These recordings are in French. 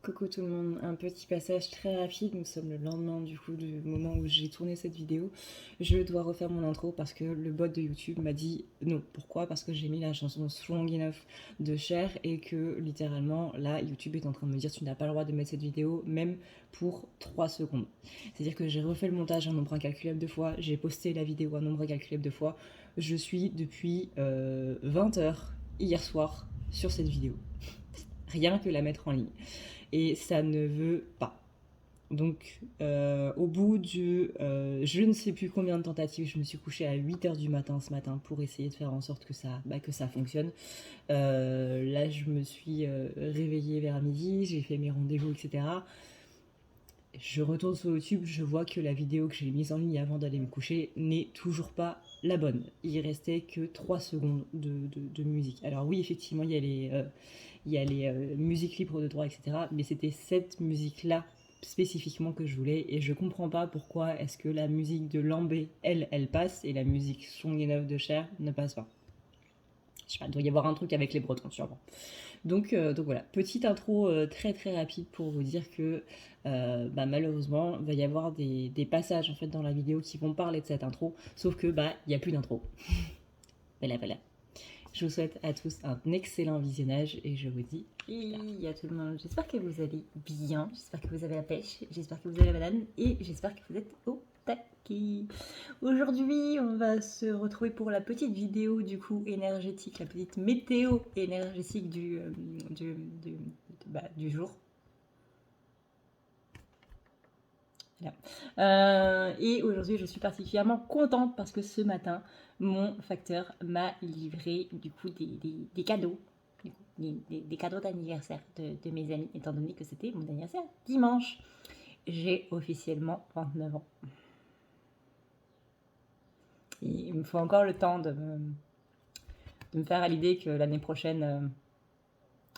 Coucou tout le monde, un petit passage très rapide, nous sommes le lendemain du coup du moment où j'ai tourné cette vidéo. Je dois refaire mon intro parce que le bot de YouTube m'a dit non. Pourquoi? Parce que j'ai mis la chanson Strong Enough de Cher et que littéralement là YouTube est en train de me dire tu n'as pas le droit de mettre cette vidéo même pour 3 secondes. C'est-à-dire que j'ai refait le montage un nombre incalculable de fois, j'ai posté la vidéo un nombre incalculable de fois. Je suis depuis 20h hier soir sur cette vidéo. Rien que la mettre en ligne. Et ça ne veut pas. Donc, au bout de je ne sais plus combien de tentatives, je me suis couchée à 8h du matin ce matin pour essayer de faire en sorte que ça fonctionne. Là, je me suis réveillée vers midi, j'ai fait mes rendez-vous, etc. Je retourne sur YouTube, je vois que la vidéo que j'ai mise en ligne avant d'aller me coucher n'est toujours pas la bonne. Il restait que 3 secondes de musique. Alors oui, effectivement, il y a les musiques libres de droit, etc. Mais c'était cette musique-là spécifiquement que je voulais et je comprends pas pourquoi est-ce que la musique de Lambé, elle passe et la musique Strong Enough de Cher ne passe pas. Je sais pas, il doit y avoir un truc avec les Bretons sûrement. Donc voilà, petite intro très très rapide pour vous dire que malheureusement il va y avoir des passages en fait dans la vidéo qui vont parler de cette intro, sauf que il n'y a plus d'intro. Voilà. Je vous souhaite à tous un excellent visionnage et je vous dis y a tout le monde. J'espère que vous allez bien, j'espère que vous avez la pêche, j'espère que vous avez la banane et j'espère que vous êtes au taquet. Aujourd'hui, on va se retrouver pour la petite vidéo du coup énergétique, la petite météo énergétique du jour. Et aujourd'hui, je suis particulièrement contente parce que ce matin, mon facteur m'a livré du coup des cadeaux, des cadeaux d'anniversaire de mes amis, étant donné que c'était mon anniversaire dimanche. J'ai officiellement 29 ans. Et il me faut encore le temps de me faire à l'idée que l'année prochaine,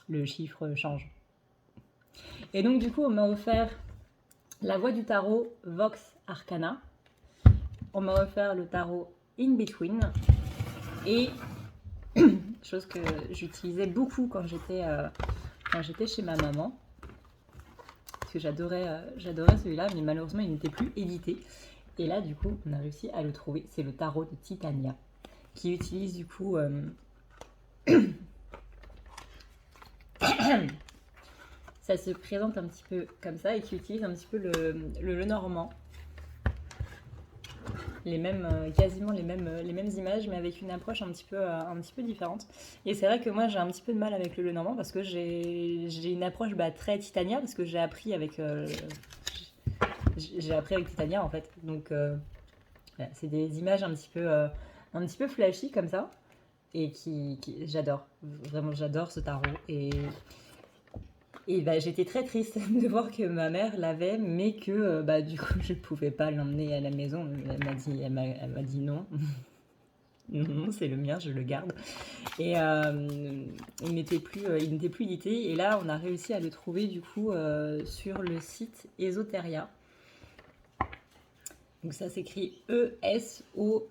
le chiffre change. Et donc du coup, on m'a offert la voix du tarot Vox Arcana. On m'a offert le tarot In Between. Et chose que j'utilisais beaucoup quand j'étais chez ma maman. Parce que j'adorais celui-là, mais malheureusement, il n'était plus édité. Et là, du coup, on a réussi à le trouver. C'est le tarot de Titania, qui utilise du coup... ça se présente un petit peu comme ça et qui utilise un petit peu le normand. Quasiment les mêmes images, mais avec une approche un petit peu différente. Et c'est vrai que moi, j'ai un petit peu de mal avec le normand parce que j'ai une approche très Titania, parce que j'ai appris avec Titania en fait. Donc, voilà, c'est des images un petit peu flashy comme ça. Et qui j'adore. Vraiment, j'adore ce tarot. Et j'étais très triste de voir que ma mère l'avait, mais que du coup je ne pouvais pas l'emmener à la maison. Elle m'a dit non. Non, c'est le mien, je le garde. Et il n'était plus édité. Et là, on a réussi à le trouver du coup sur le site Esoteria. Donc ça s'écrit E-S-O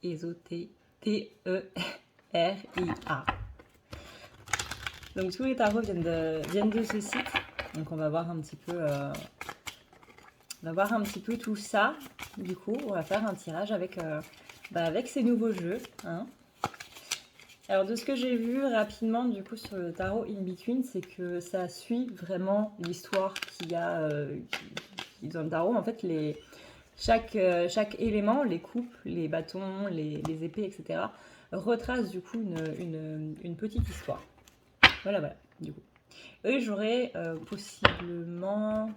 T-E-R-I-A. Donc tous les tarots viennent de ce site. Donc on va voir un petit peu, tout ça. Du coup, on va faire un tirage avec ces nouveaux jeux. Hein. Alors de ce que j'ai vu rapidement du coup sur le tarot In Between, c'est que ça suit vraiment l'histoire qu'il y a dans le tarot. En fait, chaque élément, les coupes, les bâtons, les épées, etc., retrace du coup une petite histoire. Voilà, du coup. Et j'aurais possiblement...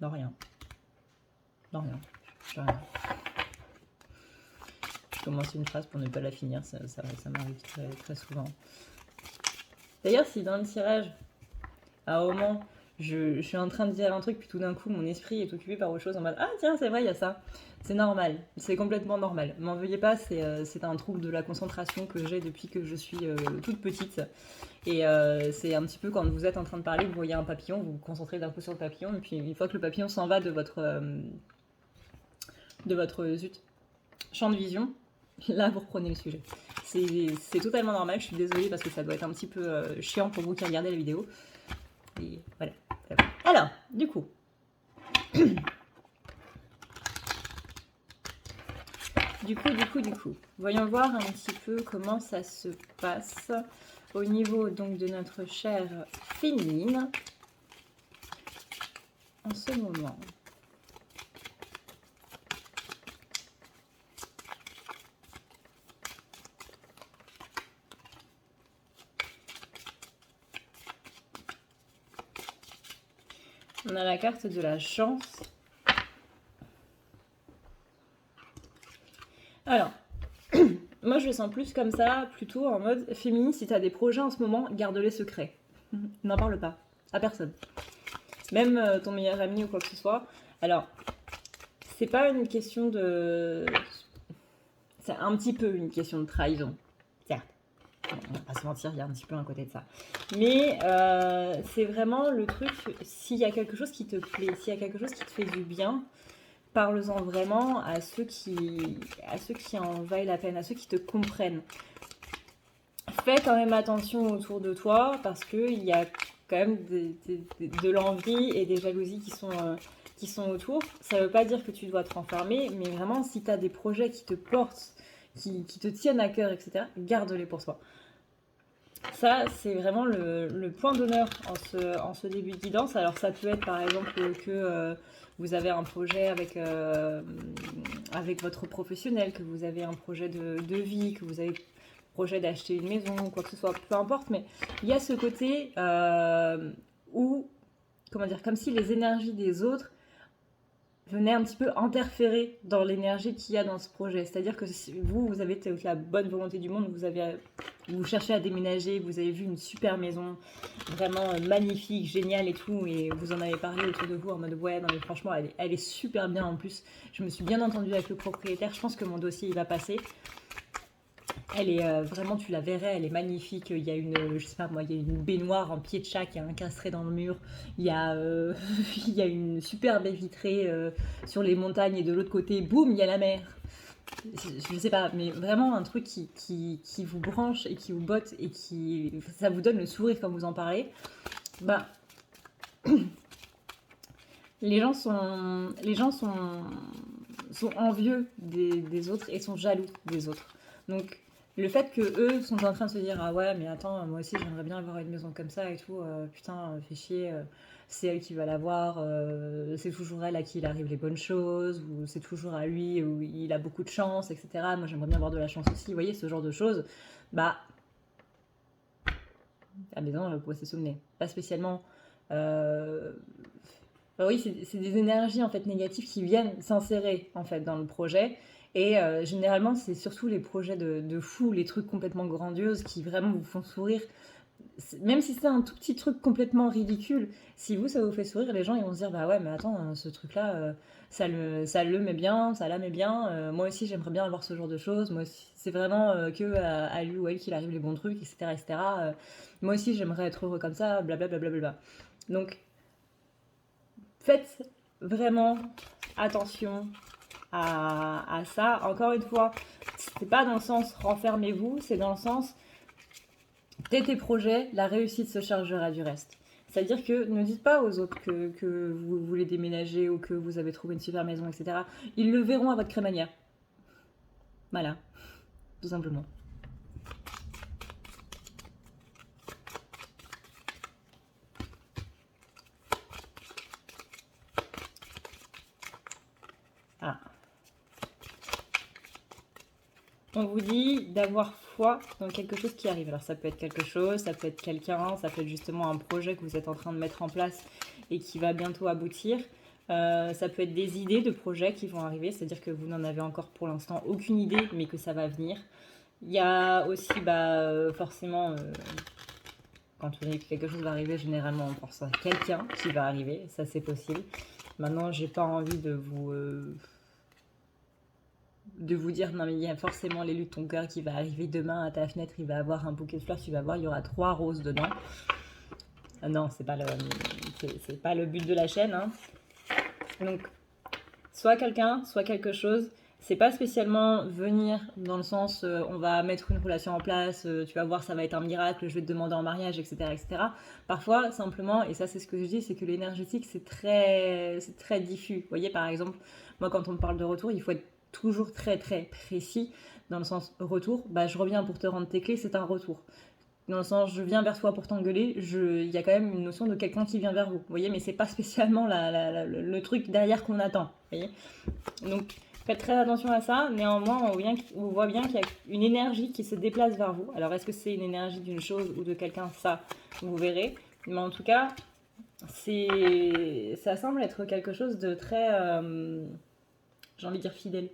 Non, rien. J'ai rien. Je commence une phrase pour ne pas la finir, ça m'arrive très, très souvent. D'ailleurs, si dans le tirage, à un moment, je suis en train de dire un truc, puis tout d'un coup, mon esprit est occupé par autre chose, en mode « Ah tiens, c'est vrai, il y a ça !» C'est normal, c'est complètement normal. M'en veuillez pas, c'est un trouble de la concentration que j'ai depuis que je suis toute petite. Et c'est un petit peu quand vous êtes en train de parler, vous voyez un papillon, vous vous concentrez d'un coup sur le papillon, et puis une fois que le papillon s'en va de votre champ de vision, là vous reprenez le sujet. C'est totalement normal, je suis désolée parce que ça doit être un petit peu chiant pour vous qui regardez la vidéo. Et voilà. Alors, du coup. Du coup. Voyons voir un petit peu comment ça se passe au niveau donc de notre chair féminine en ce moment. On a la carte de la chance. Alors, moi je le sens plus comme ça, plutôt en mode féministe, si tu as des projets en ce moment, garde-les secrets. N'en parle pas, à personne. Même ton meilleur ami ou quoi que ce soit. Alors, c'est pas une question de... C'est un petit peu une question de trahison, certes. On va pas se mentir, il y a un petit peu un côté de ça. Mais c'est vraiment le truc, s'il y a quelque chose qui te plaît, s'il y a quelque chose qui te fait du bien, parle-en vraiment à ceux qui en vaillent la peine, à ceux qui te comprennent. Fais quand même attention autour de toi parce qu'il y a quand même de l'envie et des jalousies qui sont autour. Ça ne veut pas dire que tu dois te renfermer, mais vraiment si tu as des projets qui te portent, qui te tiennent à cœur, etc., garde-les pour toi. Ça, c'est vraiment le point d'honneur en ce début de guidance. Alors ça peut être par exemple que vous avez un projet avec votre professionnel, que vous avez un projet de vie, que vous avez projet d'acheter une maison, quoi que ce soit, peu importe, mais il y a ce côté où, comment dire, comme si les énergies des autres venaient un petit peu interférer dans l'énergie qu'il y a dans ce projet. C'est-à-dire que si vous avez la bonne volonté du monde, vous cherchez à déménager, vous avez vu une super maison, vraiment magnifique, géniale et tout, et vous en avez parlé autour de vous en mode ouais, non mais franchement, elle est super bien en plus. Je me suis bien entendue avec le propriétaire, je pense que mon dossier il va passer. Elle est vraiment, tu la verrais, elle est magnifique. Il y a une, je sais pas moi, il y a une baignoire en pied de chat qui est incastrée dans le mur. Il y a, il y a une super baie vitrée sur les montagnes et de l'autre côté, boum, il y a la mer. Je sais pas, mais vraiment un truc qui vous branche et qui vous botte et qui, ça vous donne le sourire quand vous en parlez. Bah, les gens sont envieux des autres et sont jaloux des autres. Donc le fait que eux sont en train de se dire ah ouais mais attends moi aussi j'aimerais bien avoir une maison comme ça et tout putain fais chier c'est elle qui va l'avoir c'est toujours elle à qui il arrive les bonnes choses ou c'est toujours à lui où il a beaucoup de chance etc. Moi j'aimerais bien avoir de la chance aussi vous voyez ce genre de choses bah la maison elle pourrait se souvenir pas spécialement bah oui, c'est des énergies en fait négatives qui viennent s'insérer en fait dans le projet. Et généralement, c'est surtout les projets de fou, les trucs complètement grandioses qui vraiment vous font sourire. Même si c'est un tout petit truc complètement ridicule, si vous ça vous fait sourire, les gens ils vont se dire bah ouais mais attends ce truc-là ça le met bien, ça la met bien. Moi aussi j'aimerais bien avoir ce genre de choses. Moi aussi c'est vraiment que à lui ou à elle qu'il arrive les bons trucs etc etc. Moi aussi j'aimerais être heureux comme ça blablabla. Bla, bla, bla, bla. Donc faites vraiment attention à ça. Encore une fois, c'est pas dans le sens renfermez-vous, c'est dans le sens dès tes projets, la réussite se chargera du reste. C'est-à-dire que ne dites pas aux autres que vous voulez déménager ou que vous avez trouvé une super maison, etc. Ils le verront à votre crémaillère. Voilà, tout simplement. Ah. On vous dit d'avoir foi dans quelque chose qui arrive. Alors ça peut être quelque chose, ça peut être quelqu'un, ça peut être justement un projet que vous êtes en train de mettre en place et qui va bientôt aboutir. Ça peut être des idées de projets qui vont arriver, c'est-à-dire que vous n'en avez encore pour l'instant aucune idée, mais que ça va venir. Il y a aussi forcément, quand on dit que quelque chose va arriver, généralement on pense à quelqu'un qui va arriver, ça c'est possible. Maintenant, j'ai pas envie de vous dire non mais il y a forcément l'élu de ton cœur qui va arriver demain à ta fenêtre, il va avoir un bouquet de fleurs, tu vas voir, il y aura 3 roses dedans. Non, c'est pas le but de la chaîne. Hein. Donc, soit quelqu'un, soit quelque chose, c'est pas spécialement venir dans le sens on va mettre une relation en place, tu vas voir, ça va être un miracle, je vais te demander en mariage, etc. etc. Parfois, simplement, et ça c'est ce que je dis, c'est que l'énergétique c'est très diffus. Vous voyez, par exemple, moi quand on me parle de retour, il faut être toujours très précis dans le sens retour. Bah, je reviens pour te rendre tes clés, c'est un retour. Dans le sens, je viens vers toi pour t'engueuler, il y a quand même une notion de quelqu'un qui vient vers vous. Vous voyez, mais c'est pas spécialement le truc derrière qu'on attend. Vous voyez. Donc, faites très attention à ça. Néanmoins, on voit bien qu'il y a une énergie qui se déplace vers vous. Alors, est-ce que c'est une énergie d'une chose ou de quelqu'un? Ça, vous verrez. Mais en tout cas, ça semble être quelque chose de très, j'ai envie de dire fidèle.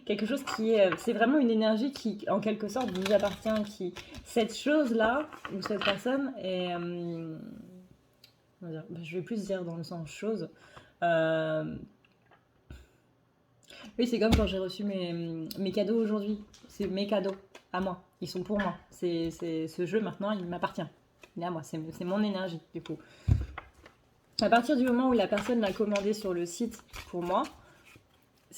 Quelque chose qui est, c'est vraiment une énergie qui, en quelque sorte, vous appartient. Cette chose-là, ou cette personne, est, je vais plus dire dans le sens chose. Oui, c'est comme quand j'ai reçu mes cadeaux aujourd'hui. C'est mes cadeaux à moi. Ils sont pour moi. Ce jeu, maintenant, il m'appartient. Il est à moi. C'est mon énergie, du coup. À partir du moment où la personne l'a commandé sur le site pour moi,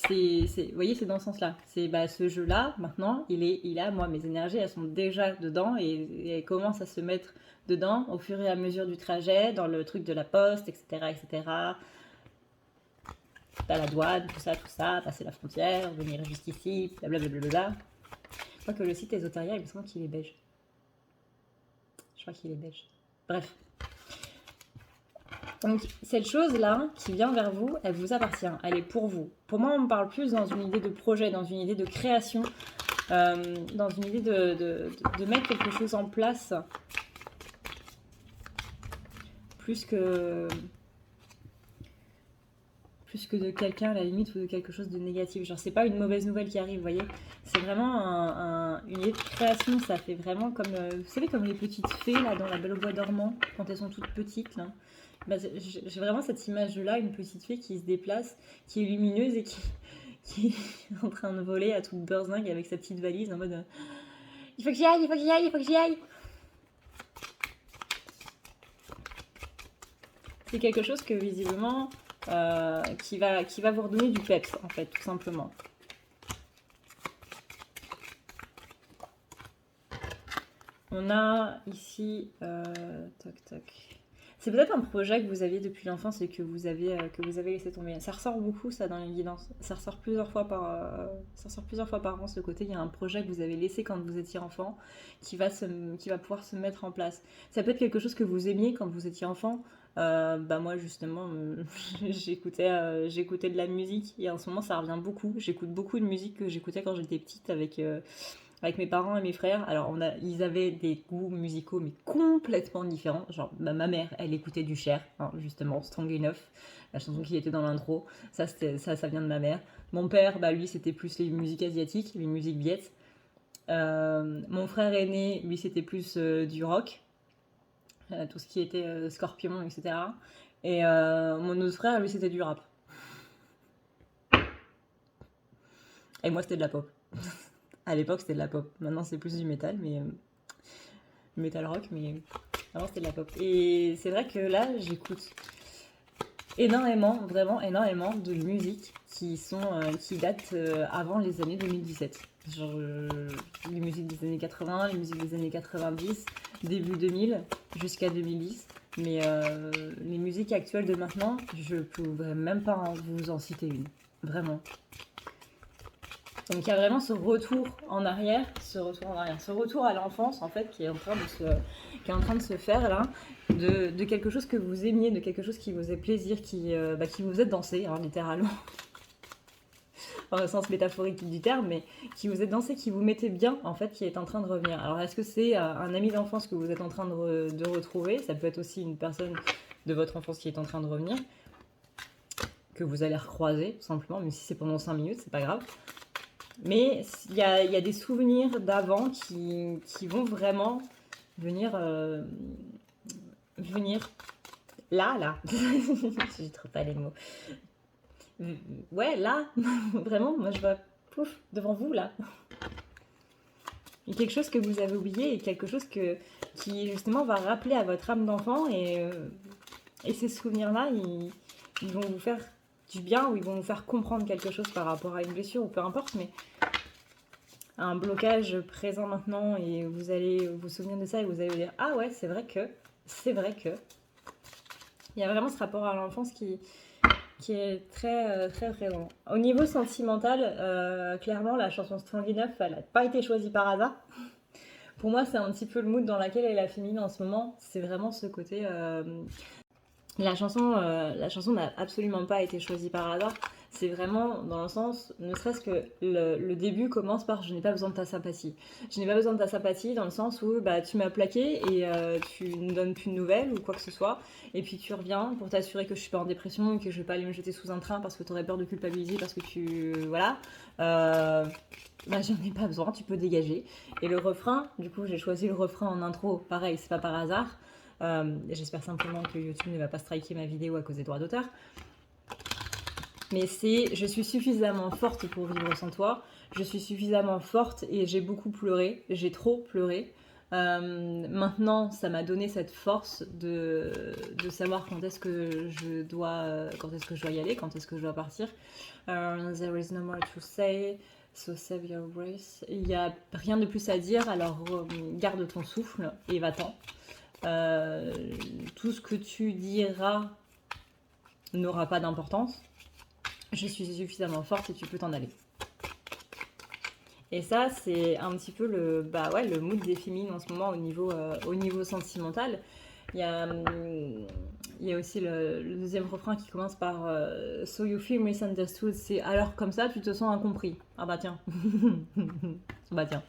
vous voyez, c'est dans ce sens-là. C'est ce jeu-là, maintenant, il est à moi. Mes énergies, elles sont déjà dedans et elles commencent à se mettre dedans au fur et à mesure du trajet, dans le truc de la poste, etc., etc. À la douane, tout ça, passer la frontière, venir jusqu'ici, blablabla. Je crois que le site Esoteria, il me semble qu'il est beige. Je crois qu'il est beige. Bref. Donc, cette chose-là qui vient vers vous, elle vous appartient, elle est pour vous. Pour moi, on me parle plus dans une idée de projet, dans une idée de création, dans une idée de mettre quelque chose en place, plus que de quelqu'un à la limite ou de quelque chose de négatif. Genre, c'est pas une mauvaise nouvelle qui arrive, vous voyez. C'est vraiment une idée de création, ça fait vraiment comme, vous savez, comme les petites fées, là, dans La Belle au Bois dormant, quand elles sont toutes petites, là. J'ai vraiment cette image-là, une petite fée qui se déplace, qui est lumineuse et qui est en train de voler à toute beurzingue avec sa petite valise en mode il faut que j'y aille, il faut que j'y aille, il faut que j'y aille. C'est quelque chose que visiblement qui va vous redonner du peps en fait, tout simplement. On a ici toc toc. C'est peut-être un projet que vous aviez depuis l'enfance et que vous avez laissé tomber. Ça ressort beaucoup, ça, dans les guidances. Ça ressort plusieurs fois par an, ce côté. Il y a un projet que vous avez laissé quand vous étiez enfant qui va pouvoir se mettre en place. Ça peut être quelque chose que vous aimiez quand vous étiez enfant. Moi, justement, j'écoutais de la musique et en ce moment, ça revient beaucoup. J'écoute beaucoup de musique que j'écoutais quand j'étais petite avec mes parents et mes frères. Alors, ils avaient des goûts musicaux, mais complètement différents. Genre, ma mère, elle écoutait du Cher, hein, justement, Strong Enough, la chanson qui était dans l'intro. Ça vient de ma mère. Mon père, lui, c'était plus les musiques asiatiques, les musiques viettes. Mon frère aîné, lui, c'était plus du rock, tout ce qui était Scorpion, etc. Et mon autre frère, lui, c'était du rap. Et moi, c'était de la pop. À l'époque, c'était de la pop. Maintenant, c'est plus du métal, mais métal rock, mais avant, c'était de la pop. Et c'est vrai que là, j'écoute énormément, vraiment énormément de musique qui datent avant les années 2017. Genre les musiques des années 80, les musiques des années 90, début 2000 jusqu'à 2010. Mais les musiques actuelles de maintenant, je ne pourrais même pas vous en citer une. Vraiment. Donc il y a vraiment ce retour en arrière, ce retour à l'enfance en fait qui est en train de se faire là, de quelque chose que vous aimiez, de quelque chose qui vous faisait plaisir, qui vous faisait danser, hein, littéralement, dans le sens métaphorique du terme, mais qui vous faisait danser, qui vous mettait bien en fait, qui est en train de revenir. Alors est-ce que c'est un ami d'enfance que vous êtes en train de retrouver? Ça peut être aussi une personne de votre enfance qui est en train de revenir, que vous allez recroiser tout simplement, même si c'est pendant 5 minutes, c'est pas grave. Mais il y a des souvenirs d'avant qui vont vraiment venir là. J'ai trop pas les mots. Ouais, là, vraiment, moi je vois pouf devant vous là. Il y a quelque chose que vous avez oublié et quelque chose qui justement va rappeler à votre âme d'enfant et ces souvenirs-là, ils vont vous faire du bien, ou ils vont vous faire comprendre quelque chose par rapport à une blessure, ou peu importe, mais un blocage présent maintenant, et vous allez vous souvenir de ça et vous allez vous dire ah ouais, c'est vrai que il y a vraiment ce rapport à l'enfance qui est très très présent. Au niveau sentimental, clairement la chanson Strong Enough, elle n'a pas été choisie par hasard. Pour moi, c'est un petit peu le mood dans lequel est la féminine en ce moment. C'est vraiment ce côté la chanson n'a absolument pas été choisie par hasard. C'est vraiment dans le sens, ne serait-ce que le début commence par je n'ai pas besoin de ta sympathie. Je n'ai pas besoin de ta sympathie dans le sens où bah, tu m'as plaqué et tu ne donnes plus de nouvelles ou quoi que ce soit. Et puis tu reviens pour t'assurer que je suis pas en dépression et que je vais pas aller me jeter sous un train parce que tu aurais peur de culpabiliser, parce que tu... Voilà. Bah, j'en ai pas besoin, tu peux dégager. Et le refrain, du coup j'ai choisi le refrain en intro, pareil, c'est pas par hasard. J'espère simplement que YouTube ne va pas striker ma vidéo à cause des droits d'auteur. Mais c'est je suis suffisamment forte pour vivre sans toi. Je suis suffisamment forte et j'ai beaucoup pleuré. J'ai trop pleuré. Maintenant, ça m'a donné cette force de savoir quand est-ce que je dois y aller, quand est-ce que je dois partir. There is no more to say. So save your grace. Il n'y a rien de plus à dire, alors garde ton souffle et va-t'en. Tout ce que tu diras n'aura pas d'importance. Je suis suffisamment forte et tu peux t'en aller. Et ça, c'est un petit peu le mood des féminines en ce moment au niveau sentimental. Il y a aussi le deuxième refrain qui commence par So you feel misunderstood. C'est alors comme ça, tu te sens incompris. Ah bah tiens. Bah tiens.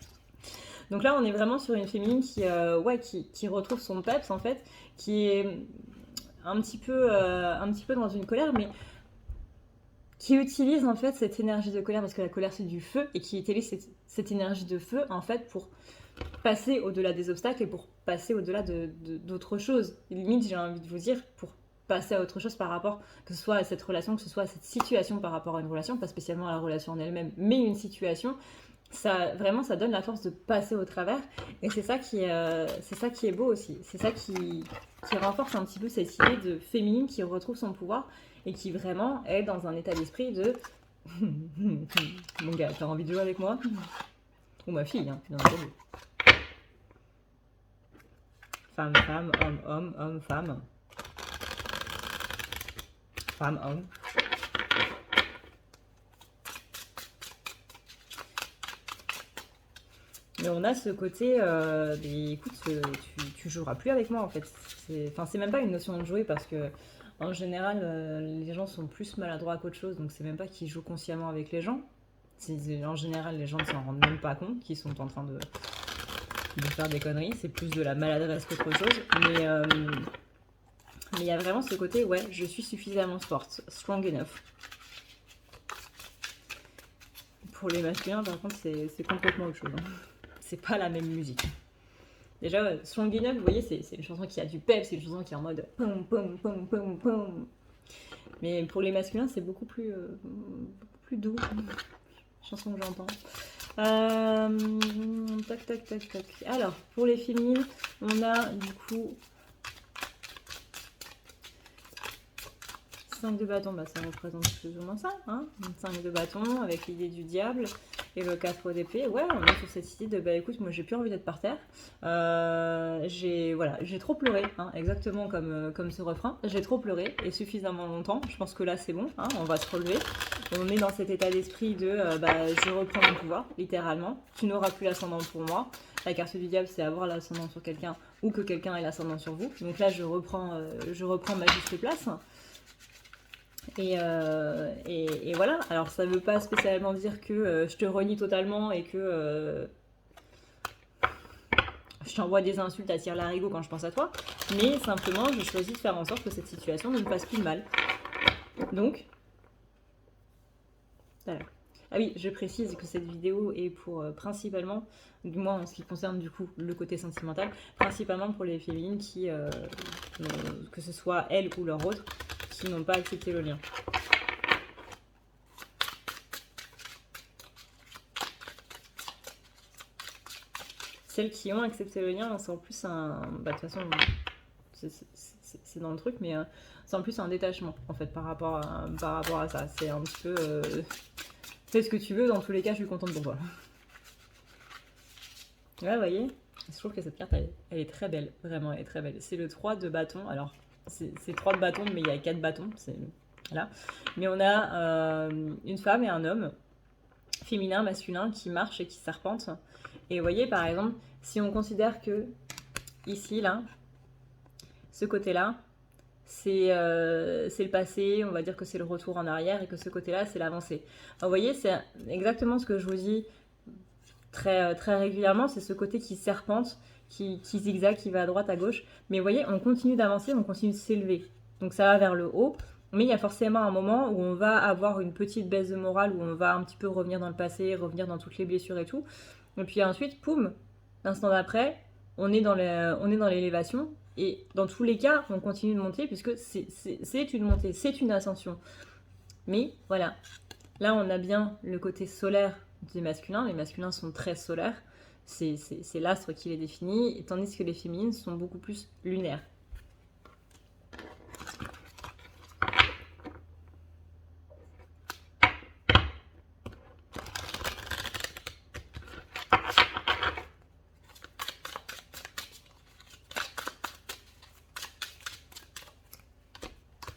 Donc là, on est vraiment sur une féminine qui retrouve son peps, en fait, qui est un petit peu dans une colère, mais qui utilise en fait cette énergie de colère, parce que la colère c'est du feu, et qui utilise cette énergie de feu en fait pour passer au-delà des obstacles et pour passer au-delà d'autres choses. Limite, j'ai envie de vous dire, pour passer à autre chose par rapport, que ce soit à cette relation, que ce soit à cette situation par rapport à une relation, pas spécialement à la relation en elle-même, mais une situation. Ça donne la force de passer au travers, et c'est ça qui est beau aussi. C'est ça qui renforce un petit peu cette idée de féminine qui retrouve son pouvoir et qui vraiment est dans un état d'esprit de mon gars, t'as envie de jouer avec moi? Ou ma fille, hein, bien entendu. Femme, femme, homme, homme, homme, femme. Femme, homme. Mais on a ce côté, écoute, tu joueras plus avec moi en fait. C'est même pas une notion de jouer, parce que en général, les gens sont plus maladroits qu'autre chose, donc c'est même pas qu'ils jouent consciemment avec les gens. En général, les gens ne s'en rendent même pas compte qu'ils sont en train de faire des conneries. C'est plus de la maladresse qu'autre chose. Mais il y a vraiment ce côté, ouais, je suis suffisamment forte, strong enough. Pour les masculins, par contre, c'est complètement autre chose. Hein. C'est pas la même musique. Déjà, Strong Enough, vous voyez, c'est une chanson qui a du pep, c'est une chanson qui est en mode pom pom pom pom pom. Mais pour les masculins, c'est beaucoup plus doux. Chanson que j'entends. Tac, tac, tac, tac. Alors, pour les féminines, on a du coup 5 de bâton, bah, ça représente plus ou moins ça. Hein, 5 de bâton avec l'idée du diable. Et le 4 d'épée, ouais, on est sur cette idée de bah écoute, moi j'ai plus envie d'être par terre. J'ai trop pleuré, hein, exactement comme ce refrain. J'ai trop pleuré et suffisamment longtemps. Je pense que là c'est bon, hein, on va se relever. On est dans cet état d'esprit de je reprends mon pouvoir, littéralement. Tu n'auras plus l'ascendant pour moi. La carte du diable, c'est avoir l'ascendant sur quelqu'un ou que quelqu'un ait l'ascendant sur vous. Donc là, je reprends ma juste place. Et voilà, alors ça veut pas spécialement dire que je te renie totalement et que je t'envoie des insultes à tire-larigot quand je pense à toi, mais simplement je choisis de faire en sorte que cette situation ne me fasse plus de mal. Donc, voilà. Ah oui, je précise que cette vidéo est pour principalement, du moins en ce qui concerne du coup le côté sentimental, principalement pour les féminines qui, que ce soit elles ou leur autre, qui n'ont pas accepté le lien. Celles qui ont accepté le lien, c'est en plus un... Bah, de toute façon, c'est dans le truc, mais c'est en plus un détachement en fait par rapport à ça. C'est un petit peu fais ce que tu veux, dans tous les cas je suis contente pour toi. Là vous voyez, je trouve que cette carte elle est très belle, vraiment elle est très belle. C'est le 3 de bâton, alors c'est 3 de bâton mais il y a 4 bâtons, là. Mais on a une femme et un homme, féminin, masculin, qui marchent et qui serpentent. Et vous voyez par exemple, si on considère que ici là, ce côté-là, c'est le passé, on va dire que c'est le retour en arrière et que ce côté-là, c'est l'avancée. Vous voyez, c'est exactement ce que je vous dis très, très régulièrement, c'est ce côté qui serpente, qui zigzague, qui va à droite, à gauche. Mais vous voyez, on continue d'avancer, on continue de s'élever. Donc ça va vers le haut, mais il y a forcément un moment où on va avoir une petite baisse de morale, où on va un petit peu revenir dans le passé, revenir dans toutes les blessures et tout. Et puis ensuite, poum, l'instant d'après, on est dans l'élévation. Et dans tous les cas, on continue de monter puisque c'est une montée, c'est une ascension. Mais voilà, là on a bien le côté solaire des masculins. Les masculins sont très solaires, c'est l'astre qui les définit, tandis que les féminines sont beaucoup plus lunaires.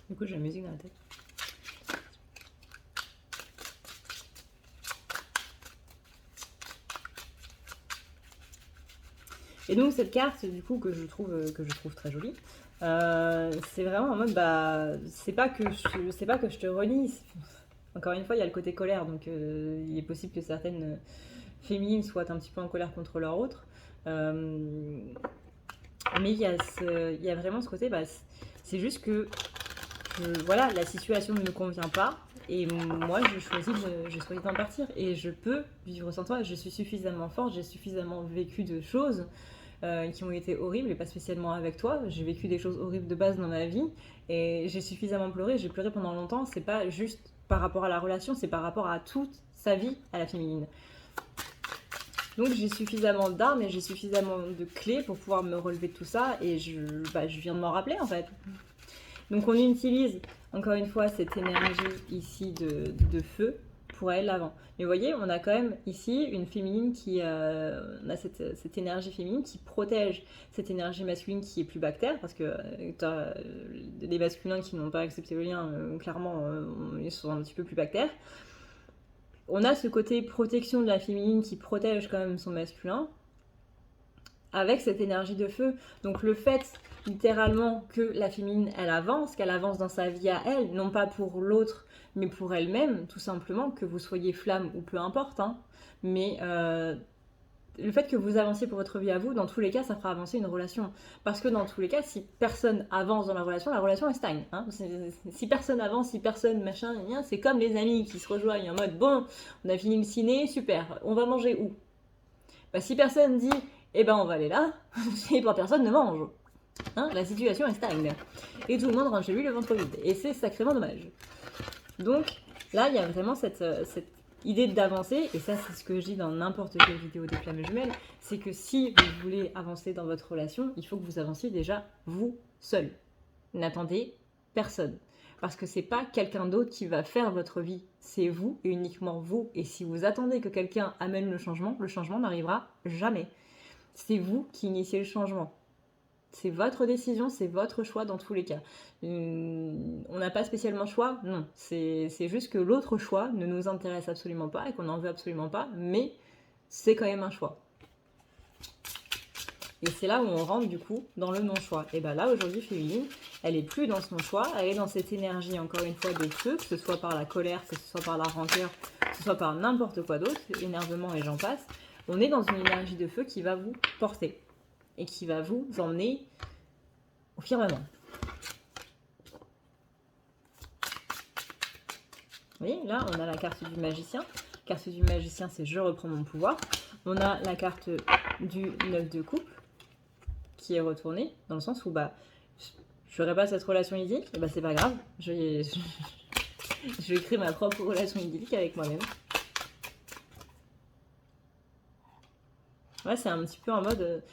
Du coup, j'ai la musique dans la tête. Et donc cette carte, du coup, que je trouve très jolie, c'est vraiment en mode, bah, c'est pas que je te renie. Encore une fois, il y a le côté colère, donc il est possible que certaines féminines soient un petit peu en colère contre leur autre. Mais il y a vraiment ce côté, bah, c'est juste que voilà, la situation ne me convient pas et moi j'ai choisi d'en partir et je peux vivre sans toi. Je suis suffisamment forte, j'ai suffisamment vécu de choses qui ont été horribles et pas spécialement avec toi. J'ai vécu des choses horribles de base dans ma vie et j'ai suffisamment pleuré. J'ai pleuré pendant longtemps. C'est pas juste par rapport à la relation, c'est par rapport à toute sa vie à la féminine. Donc j'ai suffisamment d'armes et j'ai suffisamment de clés pour pouvoir me relever de tout ça et je viens de m'en rappeler en fait. Donc on utilise encore une fois cette énergie ici de feu pour aller de l'avant. Mais vous voyez, on a quand même ici une féminine qui on a cette énergie féminine qui protège cette énergie masculine qui est plus bactère parce que les masculins qui n'ont pas accepté le lien, clairement, ils sont un petit peu plus bactères. On a ce côté protection de la féminine qui protège quand même son masculin avec cette énergie de feu. Donc le fait littéralement que la féminine elle avance, qu'elle avance dans sa vie à elle, non pas pour l'autre mais pour elle-même, tout simplement, que vous soyez flamme ou peu importe, hein. Mais le fait que vous avanciez pour votre vie à vous, dans tous les cas, ça fera avancer une relation. Parce que dans tous les cas, si personne avance dans la relation elle stagne. Hein. Si personne avance, si personne machin, c'est comme les amis qui se rejoignent en mode bon, on a fini le ciné, super, on va manger où? Bah, si personne dit eh ben on va aller là, et pas personne ne mange. Hein, la situation est stagne. Et tout le monde rentre chez lui le ventre vide. Et c'est sacrément dommage. Donc là, il y a vraiment cette idée d'avancer, et ça c'est ce que je dis dans n'importe quelle vidéo des flammes jumelles, c'est que si vous voulez avancer dans votre relation, il faut que vous avanciez déjà vous seul. N'attendez personne. Parce que c'est pas quelqu'un d'autre qui va faire votre vie, c'est vous et uniquement vous. Et si vous attendez que quelqu'un amène le changement n'arrivera jamais. C'est vous qui initiez le changement. C'est votre décision, c'est votre choix dans tous les cas. On n'a pas spécialement le choix, non. C'est juste que l'autre choix ne nous intéresse absolument pas et qu'on n'en veut absolument pas, mais c'est quand même un choix. Et c'est là où on rentre du coup dans le non-choix. Et bien là aujourd'hui féminine, elle est plus dans son choix, elle est dans cette énergie encore une fois de feu, que ce soit par la colère, que ce soit par la rancœur, que ce soit par n'importe quoi d'autre, énervement et j'en passe. On est dans une énergie de feu qui va vous porter et qui va vous emmener au firmament. Vous voyez, là, on a la carte du magicien. La carte du magicien, c'est je reprends mon pouvoir. On a la carte du 9 de coupe qui est retournée, dans le sens où bah, je n'aurai pas cette relation idyllique, bah, c'est pas grave. Je vais créer ma propre relation idyllique avec moi-même. Ouais, c'est un petit peu en mode.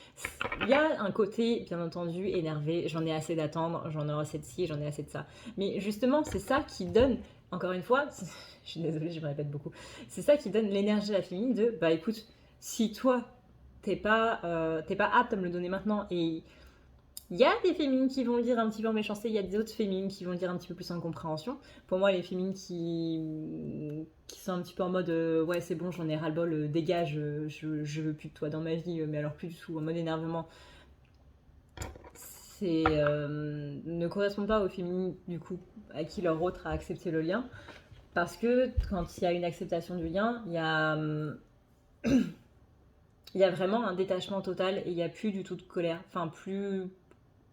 Il y a un côté, bien entendu, énervé. J'en ai assez d'attendre, j'en ai assez de ci, j'en ai assez de ça. Mais justement, c'est ça qui donne, encore une fois, je suis désolée, je me répète beaucoup. C'est ça qui donne l'énergie à la féminine de bah écoute, si toi, t'es pas apte à me le donner maintenant et il y a des féminines qui vont le dire un petit peu en méchanceté, il y a des autres féminines qui vont le dire un petit peu plus en compréhension. Pour moi, les féminines qui sont un petit peu en mode ouais, c'est bon, j'en ai ras-le-bol, dégage, je veux plus de toi dans ma vie, mais alors plus du tout, en mode énervement, c'est ne correspond pas aux féminines du coup à qui leur autre a accepté le lien. Parce que quand il y a une acceptation du lien, il y a vraiment un détachement total et il n'y a plus du tout de colère. Enfin, plus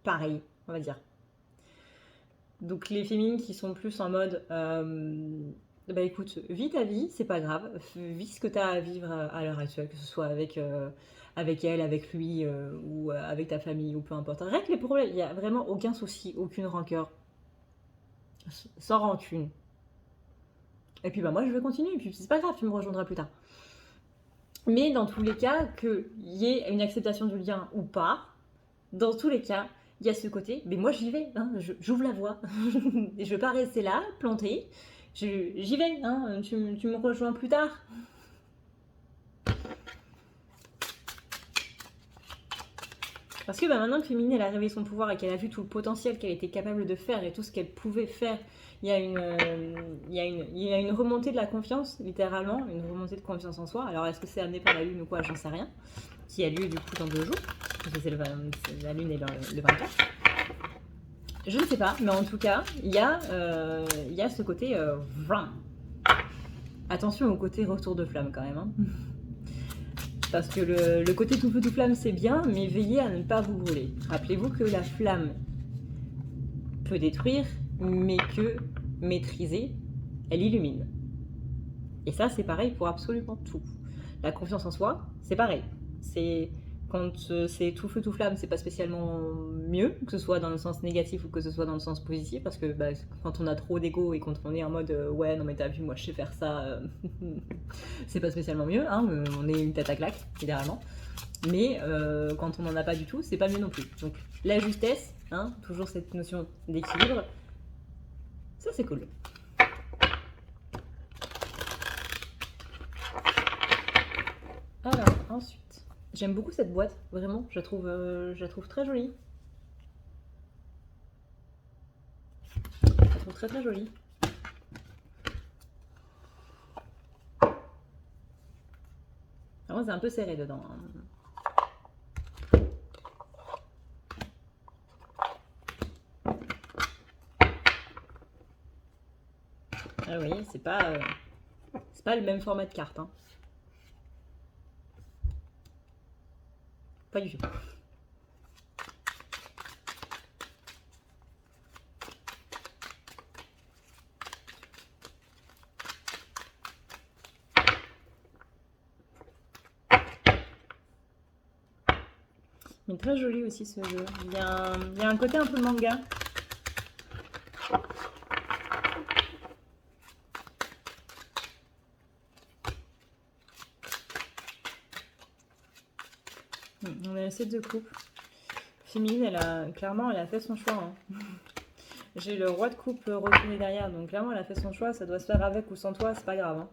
pareil, on va dire. Donc les féminines qui sont plus en mode bah écoute, vis ta vie, c'est pas grave, vis ce que tu as à vivre à l'heure actuelle, que ce soit avec elle, avec lui ou avec ta famille ou peu importe. Règle les problèmes, il n'y a vraiment aucun souci, aucune rancœur, sans rancune. Et puis bah moi je vais continuer, et puis c'est pas grave, tu me rejoindras plus tard. Mais dans tous les cas, qu'il y ait une acceptation du lien ou pas, dans tous les cas, il y a ce côté, mais moi j'y vais, hein, j'ouvre la voie. Et je veux pas rester là, plantée. J'y vais, hein, tu me rejoins plus tard. Parce que bah, maintenant que Féminine elle a révélé son pouvoir et qu'elle a vu tout le potentiel qu'elle était capable de faire et tout ce qu'elle pouvait faire, il y a une remontée de la confiance, littéralement, une remontée de confiance en soi. Alors est-ce que c'est amené par la lune ou quoi, j'en sais rien. Qui a lieu du coup dans 2 jours, parce que la lune est le 24. Je ne sais pas, mais en tout cas, il y a ce côté attention au côté retour de flamme quand même. Hein. Parce que le côté tout feu tout flamme c'est bien, mais veillez à ne pas vous brûler. Rappelez-vous que la flamme peut détruire, mais que maîtriser, elle illumine. Et ça c'est pareil pour absolument tout. La confiance en soi, c'est pareil. C'est quand c'est tout feu tout flamme, c'est pas spécialement mieux, que ce soit dans le sens négatif ou que ce soit dans le sens positif, parce que bah, quand on a trop d'ego et quand on est en mode ouais non mais t'as vu moi je sais faire ça, c'est pas spécialement mieux, hein, on est une tête à claque littéralement. Mais quand on n'en a pas du tout, c'est pas mieux non plus. Donc la justesse, hein, toujours cette notion d'équilibre, ça c'est cool. Alors ensuite. J'aime beaucoup cette boîte, vraiment, je la trouve très jolie. Je la trouve très très jolie. Vraiment, c'est un peu serré dedans. Ah oui, c'est pas le même format de carte. Hein. Pas du tout. Mais très joli aussi ce jeu. Il y a un côté un peu manga. On a essayé de coupe. Féminine, elle a fait son choix. Hein. J'ai le roi de coupe retourné derrière, donc clairement elle a fait son choix. Ça doit se faire avec ou sans toi, c'est pas grave. Hein.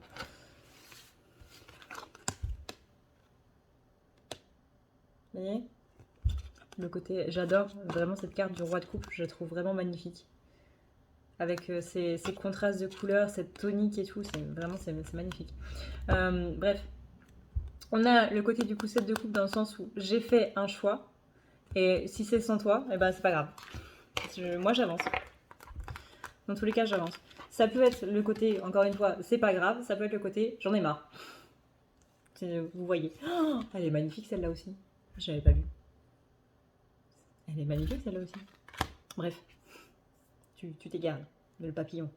Vous voyez ? Le côté, j'adore vraiment cette carte du roi de coupe, je la trouve vraiment magnifique. Avec ces contrastes de couleurs, cette tonique et tout, c'est magnifique. Bref, on a le côté du coup 7 de coupe dans le sens où j'ai fait un choix, et si c'est sans toi, eh ben c'est pas grave. Moi j'avance. Dans tous les cas, j'avance. Ça peut être le côté, encore une fois, c'est pas grave, ça peut être le côté, j'en ai marre. Vous voyez. Oh, elle est magnifique celle-là aussi. Je l'avais pas vue. Elle est magnifique celle-là aussi. Bref, tu t'égares, le papillon.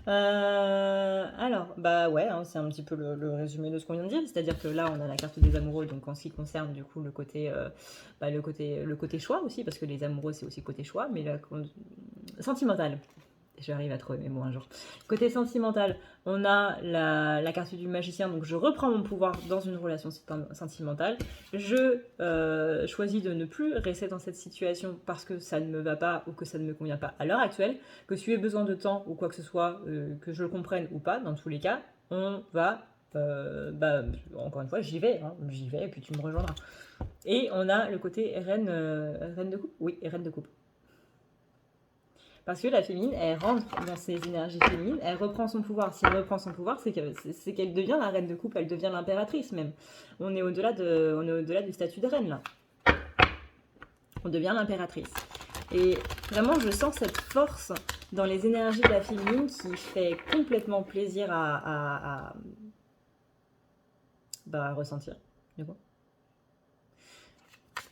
Alors, bah ouais, hein, c'est un petit peu le résumé de ce qu'on vient de dire. C'est-à-dire que là, on a la carte des amoureux, donc en ce qui concerne du coup le côté choix aussi, parce que les amoureux c'est aussi côté choix, mais sentimental. J'arrive à trouver mes mots un jour. Côté sentimental, on a la carte du magicien, donc je reprends mon pouvoir dans une relation sentimentale. Je choisis de ne plus rester dans cette situation parce que ça ne me va pas ou que ça ne me convient pas à l'heure actuelle, que si j'ai besoin de temps ou quoi que ce soit, que je le comprenne ou pas, dans tous les cas, on va... encore une fois, j'y vais et puis tu me rejoindras. Et on a le côté reine de coupe. Oui, reine de coupe. Parce que la féminine, elle rentre dans ses énergies féminines, elle reprend son pouvoir. Si elle reprend son pouvoir, c'est qu'elle devient la reine de coupe, elle devient l'impératrice même. On est au-delà du statut de reine là. On devient l'impératrice. Et vraiment, je sens cette force dans les énergies de la féminine qui fait complètement plaisir à ressentir. Du coup.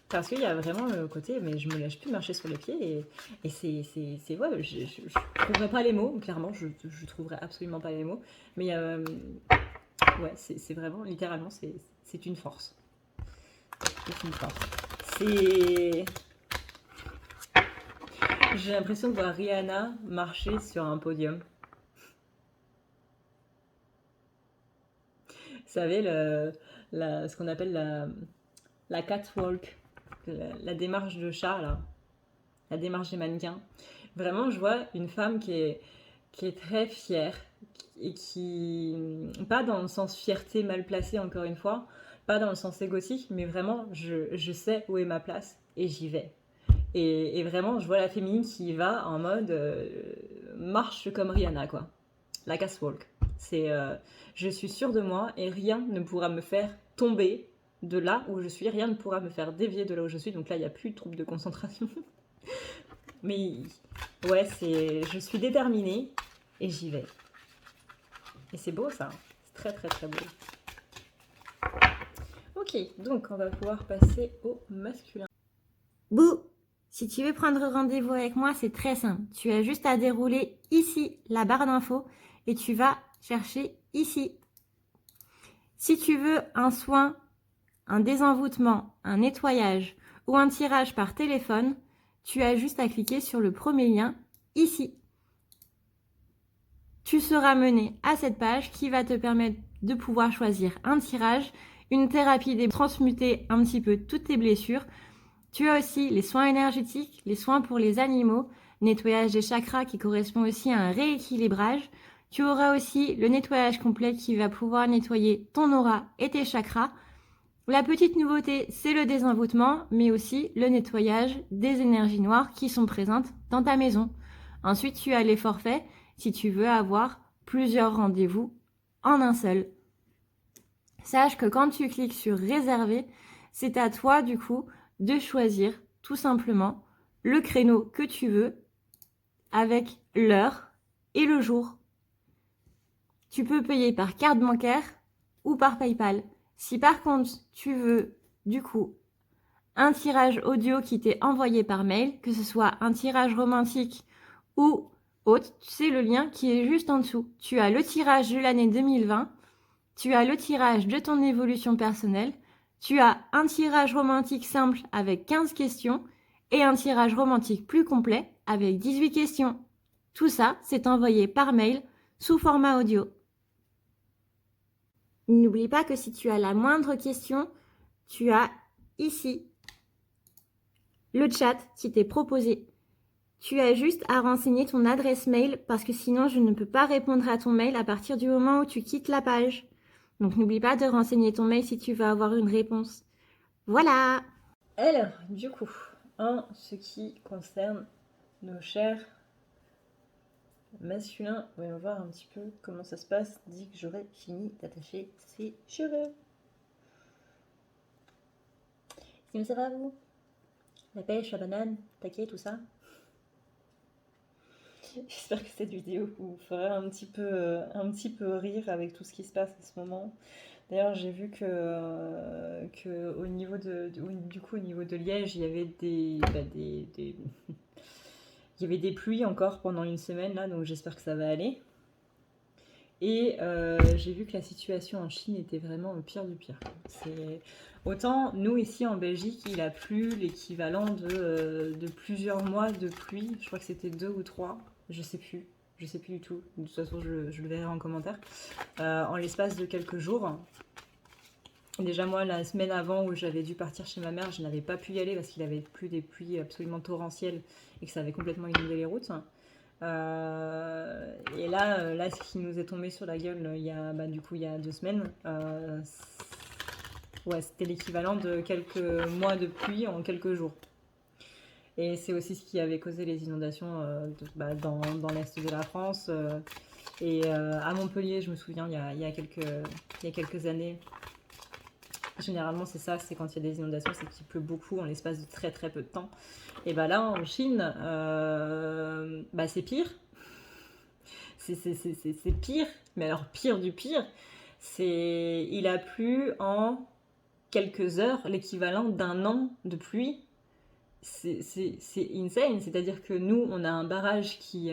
Parce qu'il y a vraiment le côté, mais je me lâche plus marcher sur les pieds et c'est ouais, je trouverai pas les mots, clairement, je trouverai absolument pas les mots, mais ouais, c'est vraiment, littéralement, c'est une force. C'est une force. J'ai l'impression de voir Rihanna marcher sur un podium. Vous savez, ce qu'on appelle la catwalk. La démarche de chat, là, la démarche des mannequins. Vraiment, je vois une femme qui est très fière et qui, pas dans le sens fierté mal placée encore une fois, pas dans le sens égotique, mais vraiment, je sais où est ma place et j'y vais. Et vraiment, je vois la féminine qui va en mode marche comme Rihanna, quoi. La catwalk. C'est je suis sûre de moi et rien ne pourra me faire tomber de là où je suis, rien ne pourra me faire dévier de là où je suis, donc là il n'y a plus de trouble de concentration. Mais ouais, je suis déterminée et j'y vais. Et c'est beau ça, c'est très très très beau. Ok, donc on va pouvoir passer au masculin. Bouh! Si tu veux prendre rendez-vous avec moi, c'est très simple. Tu as juste à dérouler ici la barre d'infos et tu vas chercher ici. Si tu veux un soin, un désenvoûtement, un nettoyage ou un tirage par téléphone, tu as juste à cliquer sur le premier lien ici. Tu seras mené à cette page qui va te permettre de pouvoir choisir un tirage, une thérapie, transmuter un petit peu toutes tes blessures. Tu as aussi les soins énergétiques, les soins pour les animaux, nettoyage des chakras qui correspond aussi à un rééquilibrage. Tu auras aussi le nettoyage complet qui va pouvoir nettoyer ton aura et tes chakras. La petite nouveauté, c'est le désenvoûtement, mais aussi le nettoyage des énergies noires qui sont présentes dans ta maison. Ensuite, tu as les forfaits si tu veux avoir plusieurs rendez-vous en un seul. Sache que quand tu cliques sur réserver, c'est à toi du coup de choisir tout simplement le créneau que tu veux avec l'heure et le jour. Tu peux payer par carte bancaire ou par PayPal. Si par contre tu veux du coup un tirage audio qui t'est envoyé par mail, que ce soit un tirage romantique ou autre, c'est le lien qui est juste en dessous. Tu as le tirage de l'année 2020, tu as le tirage de ton évolution personnelle, tu as un tirage romantique simple avec 15 questions et un tirage romantique plus complet avec 18 questions. Tout ça, c'est envoyé par mail sous format audio. N'oublie pas que si tu as la moindre question, tu as ici le chat qui t'est proposé. Tu as juste à renseigner ton adresse mail parce que sinon je ne peux pas répondre à ton mail à partir du moment où tu quittes la page. Donc n'oublie pas de renseigner ton mail si tu veux avoir une réponse. Voilà! Alors, du coup, en ce qui concerne nos chers masculins, voyons voir un petit peu comment ça se passe dès que j'aurai fini d'attacher ses cheveux. Comment ça va vous? La pêche, la banane, taquet, tout ça? J'espère que cette vidéo vous fera un petit peu rire avec tout ce qui se passe en ce moment. D'ailleurs, j'ai vu que au niveau au niveau de Liège, il y avait il y avait des pluies encore pendant une semaine là, donc j'espère que ça va aller. Et j'ai vu que la situation en Chine était vraiment le pire du pire. Autant nous ici en Belgique, il a plu l'équivalent de plusieurs mois de pluie. Je crois que c'était 2 ou 3, je sais plus. je sais plus du tout, de toute façon je le verrai en commentaire, en l'espace de quelques jours. Déjà moi, la semaine avant où j'avais dû partir chez ma mère, je n'avais pas pu y aller parce qu'il avait plu des pluies absolument torrentielles et que ça avait complètement inondé les routes. Et là, ce qui nous est tombé sur la gueule il y a, du coup, il y a 2 semaines, ouais, c'était l'équivalent de quelques mois de pluie en quelques jours. Et c'est aussi ce qui avait causé les inondations dans l'est de la France. Et à Montpellier, je me souviens, il y a quelques années, généralement c'est ça, c'est quand il y a des inondations, c'est qu'il pleut beaucoup en l'espace de très très peu de temps. Et là en Chine, c'est pire. C'est pire, mais alors pire du pire, il a plu en quelques heures l'équivalent d'un an de pluie. C'est insane, c'est-à-dire que nous, on a un barrage qui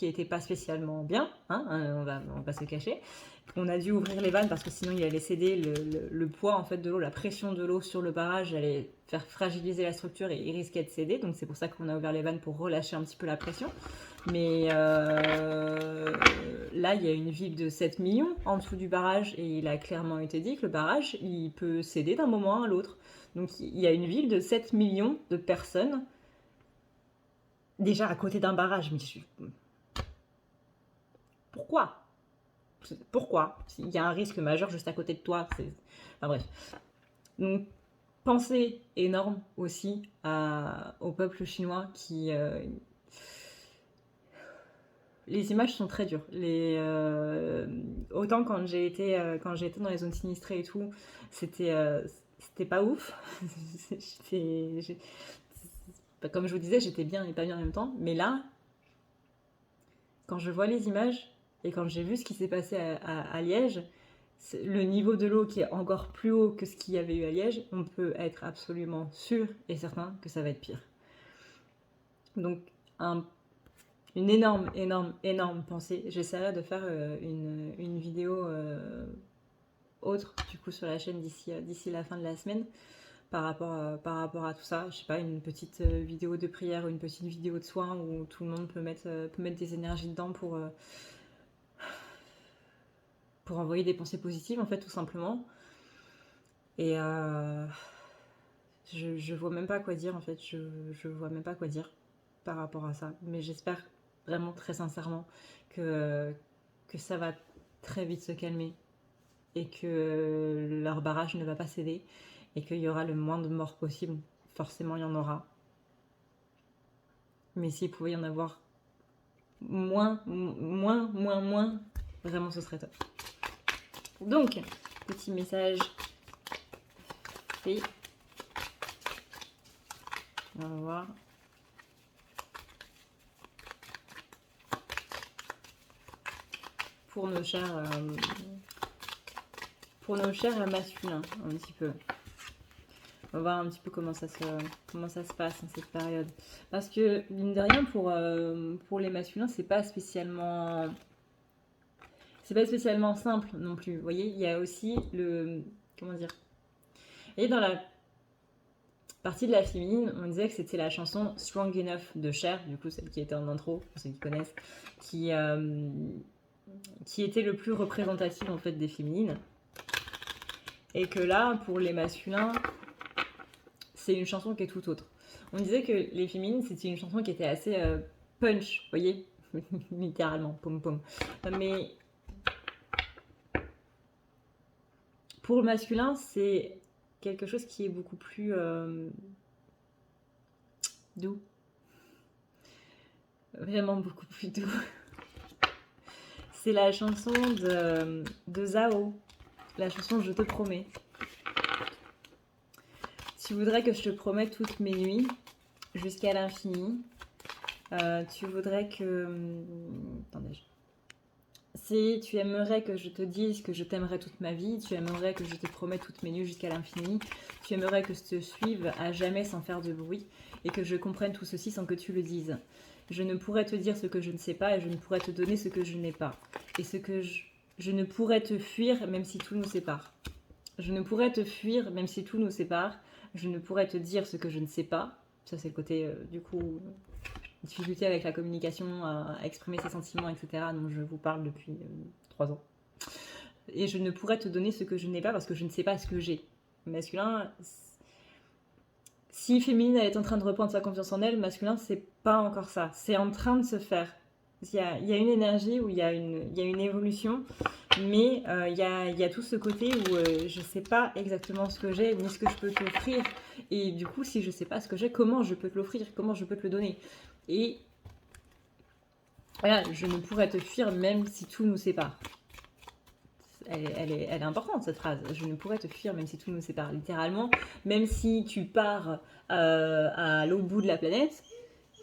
était pas spécialement bien, hein, on va pas se cacher. On a dû ouvrir les vannes parce que sinon il allait céder, le poids en fait de l'eau, la pression de l'eau sur le barrage allait faire fragiliser la structure et il risquait de céder. Donc c'est pour ça qu'on a ouvert les vannes pour relâcher un petit peu la pression. Mais là, il y a une ville de 7 millions en dessous du barrage et il a clairement été dit que le barrage, il peut céder d'un moment à l'autre. Donc il y a une ville de 7 millions de personnes déjà à côté d'un barrage. Mais pourquoi ? Il y a un risque majeur juste à côté de toi. Enfin bref. Donc pensée énorme aussi au peuple chinois qui... Les images sont très dures. Autant quand j'ai été dans les zones sinistrées et tout, c'était pas ouf. Comme je vous disais, j'étais bien et pas bien en même temps. Mais là, quand je vois les images et quand j'ai vu ce qui s'est passé à Liège, le niveau de l'eau qui est encore plus haut que ce qu'il y avait eu à Liège, on peut être absolument sûr et certain que ça va être pire. Donc, une énorme pensée. J'essaierai de faire une vidéo autre du coup sur la chaîne d'ici la fin de la semaine par rapport à tout ça. Je sais pas, une petite vidéo de prière ou une petite vidéo de soin où tout le monde peut mettre des énergies dedans pour envoyer des pensées positives en fait tout simplement. Et je vois même pas quoi dire en fait. Je vois même pas quoi dire par rapport à ça. Mais j'espère vraiment très sincèrement que ça va très vite se calmer et que leur barrage ne va pas céder et qu'il y aura le moins de morts possible. Forcément, il y en aura. Mais s'il pouvait y en avoir moins, vraiment ce serait top. Donc, petit message fait. On va voir. Pour nos chers masculins, un petit peu. On va voir un petit peu comment ça se passe en cette période. Parce que, mine de rien, pour les masculins, c'est pas spécialement simple non plus. Vous voyez, il y a aussi comment dire ? Et dans la partie de la féminine, on disait que c'était la chanson Strong Enough de Cher, du coup celle qui était en intro, pour ceux qui connaissent, qui était le plus représentatif en fait des féminines. Et que là, pour les masculins, c'est une chanson qui est tout autre. On disait que les féminines, c'était une chanson qui était assez punch, vous voyez, littéralement, pom pom. Mais pour le masculin, c'est quelque chose qui est beaucoup plus doux. Vraiment beaucoup plus doux. C'est la chanson de Zao, la chanson Je te promets. Tu voudrais que je te promette toutes mes nuits jusqu'à l'infini. Tu voudrais que... Attendez. Si tu aimerais que je te dise que je t'aimerais toute ma vie, tu aimerais que je te promette toutes mes nuits jusqu'à l'infini, tu aimerais que je te suive à jamais sans faire de bruit et que je comprenne tout ceci sans que tu le dises. Je ne pourrais te dire ce que je ne sais pas et je ne pourrais te donner ce que je n'ai pas. Et ce que je ne pourrais te fuir même si tout nous sépare. Je ne pourrais te fuir même si tout nous sépare. Je ne pourrais te dire ce que je ne sais pas. Ça, c'est le côté, du coup, difficulté avec la communication, à exprimer ses sentiments, etc., dont je vous parle depuis 3 ans. Et je ne pourrais te donner ce que je n'ai pas parce que je ne sais pas ce que j'ai. Masculin, si féminine, elle est en train de reprendre sa confiance en elle, masculin, c'est pas encore ça. C'est en train de se faire. Il y a une énergie où il y a une évolution, mais il y a tout ce côté où je sais pas exactement ce que j'ai, ni ce que je peux t'offrir. Et du coup, si je sais pas ce que j'ai, comment je peux te l'offrir, comment je peux te le donner. Et voilà, je ne pourrais te fuir même si tout nous sépare. Elle est importante cette phrase. Je ne pourrais te fuir même si tout nous sépare. Littéralement, même si tu pars à l'autre bout de la planète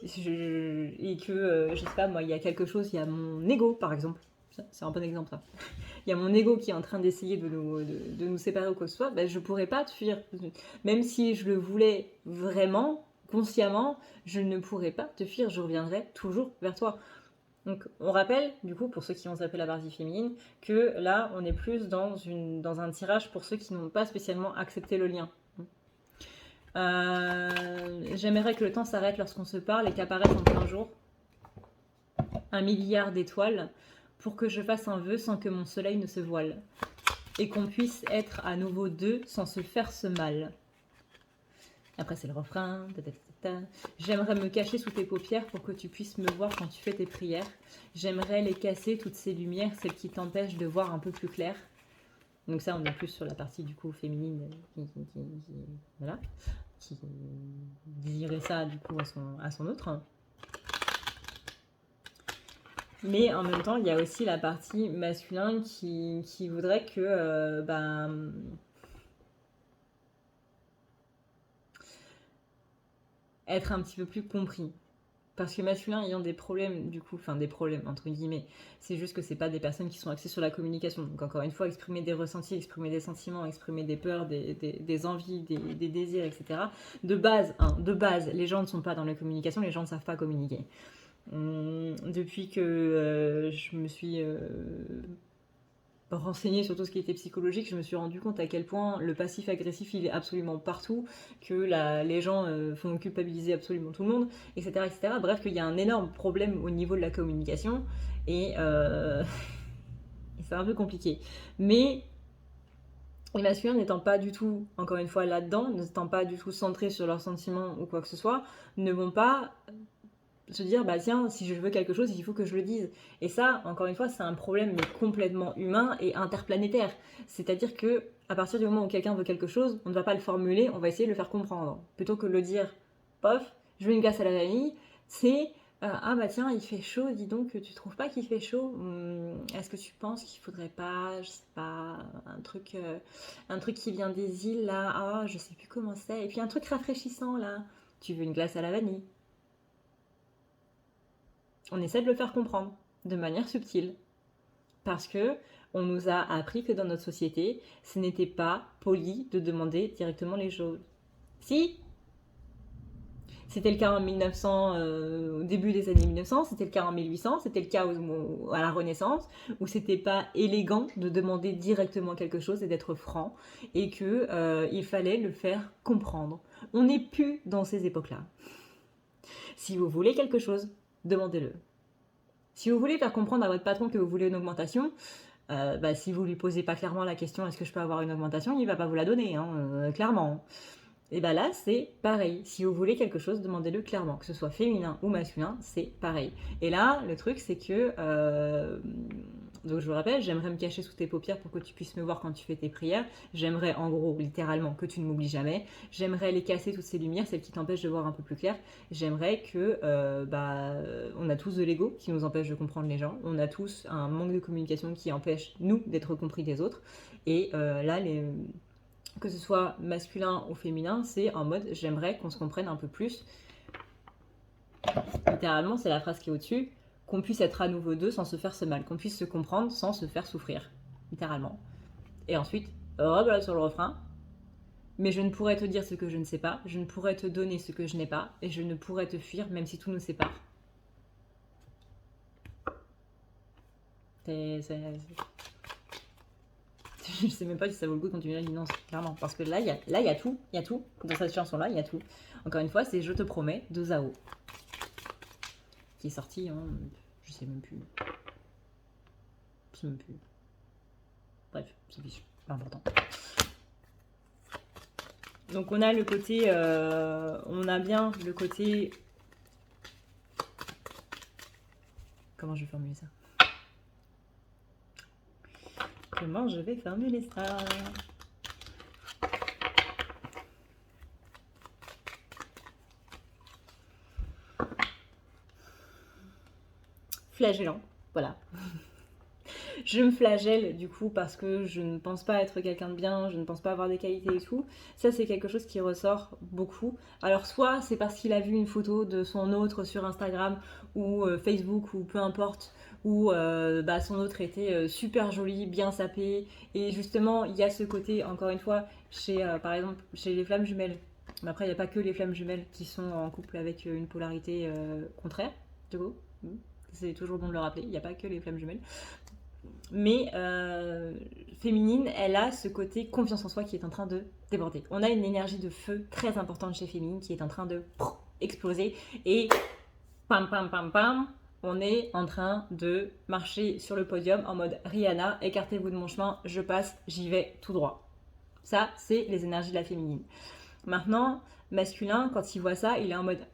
et que, je sais pas, moi, il y a quelque chose, il y a mon ego par exemple. C'est un bon exemple ça. Il y a mon ego qui est en train d'essayer de nous séparer ou quoi que ce soit, ben, je pourrais pas te fuir. Même si je le voulais vraiment, consciemment, je ne pourrais pas te fuir. Je reviendrai toujours vers toi. Donc on rappelle, du coup, pour ceux qui ont zappé la partie féminine, que là, on est plus dans un tirage pour ceux qui n'ont pas spécialement accepté le lien. J'aimerais que le temps s'arrête lorsqu'on se parle et qu'apparaisse en plein jour 1 milliard d'étoiles pour que je fasse un vœu sans que mon soleil ne se voile et qu'on puisse être à nouveau deux sans se faire ce mal. Après, c'est le refrain. J'aimerais me cacher sous tes paupières pour que tu puisses me voir quand tu fais tes prières. J'aimerais les casser, toutes ces lumières, celles qui t'empêchent de voir un peu plus clair. Donc ça, on est plus sur la partie du coup féminine voilà, qui dirait ça du coup à son autre. Mais en même temps, il y a aussi la partie masculine qui voudrait que être un petit peu plus compris. Parce que masculin ayant des problèmes, du coup, enfin des problèmes entre guillemets, c'est juste que c'est pas des personnes qui sont axées sur la communication. Donc encore une fois, exprimer des ressentis, exprimer des sentiments, exprimer des peurs, des envies, des désirs, etc. De base, les gens ne sont pas dans la communication, les gens ne savent pas communiquer. Depuis que je me suis renseignée sur tout ce qui était psychologique, je me suis rendu compte à quel point le passif agressif il est absolument partout, que les gens font culpabiliser absolument tout le monde, etc. etc. Bref, qu'il y a un énorme problème au niveau de la communication et c'est un peu compliqué. Mais les masculins n'étant pas du tout, encore une fois, là-dedans, n'étant pas du tout centrés sur leurs sentiments ou quoi que ce soit, ne vont pas se dire bah tiens, si je veux quelque chose il faut que je le dise. Et ça, encore une fois, c'est un problème mais complètement humain et interplanétaire. C'est-à-dire que à partir du moment où quelqu'un veut quelque chose, on ne va pas le formuler, on va essayer de le faire comprendre plutôt que de le dire pof, je veux une glace à la vanille. C'est ah bah tiens, il fait chaud, dis donc, tu trouves pas qu'il fait chaud? Est-ce que tu penses qu'il faudrait pas, je sais pas, un truc qui vient des îles là, ah je sais plus comment c'est, et puis un truc rafraîchissant là, tu veux une glace à la vanille? On essaie de le faire comprendre de manière subtile. Parce que on nous a appris que dans notre société, ce n'était pas poli de demander directement les choses. Si, c'était le cas en 1900, au début des années 1900, c'était le cas en 1800, c'était le cas à la Renaissance, où c'était pas élégant de demander directement quelque chose et d'être franc, et que il fallait le faire comprendre. On n'est plus dans ces époques-là. Si vous voulez quelque chose, demandez-le. Si vous voulez faire comprendre à votre patron que vous voulez une augmentation, si vous lui posez pas clairement la question est-ce que je peux avoir une augmentation, il va pas vous la donner, clairement. Et là, c'est pareil. Si vous voulez quelque chose, demandez-le clairement. Que ce soit féminin ou masculin, c'est pareil. Et là, le truc, c'est que... donc je vous rappelle, j'aimerais me cacher sous tes paupières pour que tu puisses me voir quand tu fais tes prières. J'aimerais, en gros, littéralement, que tu ne m'oublies jamais. J'aimerais les casser, toutes ces lumières, celles qui t'empêchent de voir un peu plus clair. J'aimerais que... on a tous de l'ego qui nous empêche de comprendre les gens. On a tous un manque de communication qui empêche, nous, d'être compris des autres. Et là, que ce soit masculin ou féminin, c'est en mode j'aimerais qu'on se comprenne un peu plus. Littéralement, c'est la phrase qui est au-dessus, qu'on puisse être à nouveau deux sans se faire ce mal, qu'on puisse se comprendre sans se faire souffrir, littéralement. Et ensuite, voilà sur le refrain, mais je ne pourrais te dire ce que je ne sais pas, je ne pourrais te donner ce que je n'ai pas, et je ne pourrais te fuir même si tout nous sépare. Je sais même pas si ça vaut le coup de continuer la linance, clairement. Parce que là, il y a tout. Dans cette chanson-là, il y a tout. Encore une fois, c'est Je te promets de Zao. qui est sorti, hein, je sais même plus. Je sais même plus. Bref, c'est pas important. Donc on a le côté, on a bien le côté, comment je vais formuler ça? Comment je vais formuler ça? Flagellant, voilà. Je me flagelle du coup parce que je ne pense pas être quelqu'un de bien, je ne pense pas avoir des qualités et tout. Ça, c'est quelque chose qui ressort beaucoup. Alors, soit c'est parce qu'il a vu une photo de son autre sur Instagram ou Facebook ou peu importe, où son autre était super joli, bien sapé. Et justement, il y a ce côté, encore une fois, par exemple, chez les flammes jumelles. Mais après, il n'y a pas que les flammes jumelles qui sont en couple avec une polarité contraire, du coup. C'est toujours bon de le rappeler, il n'y a pas que les flammes jumelles. Mais féminine, elle a ce côté confiance en soi qui est en train de déborder. On a une énergie de feu très importante chez féminine qui est en train de exploser. Et pam pam pam pam, on est en train de marcher sur le podium en mode Rihanna, écartez-vous de mon chemin, je passe, j'y vais tout droit. Ça, c'est les énergies de la féminine. Maintenant, masculin, quand il voit ça, il est en mode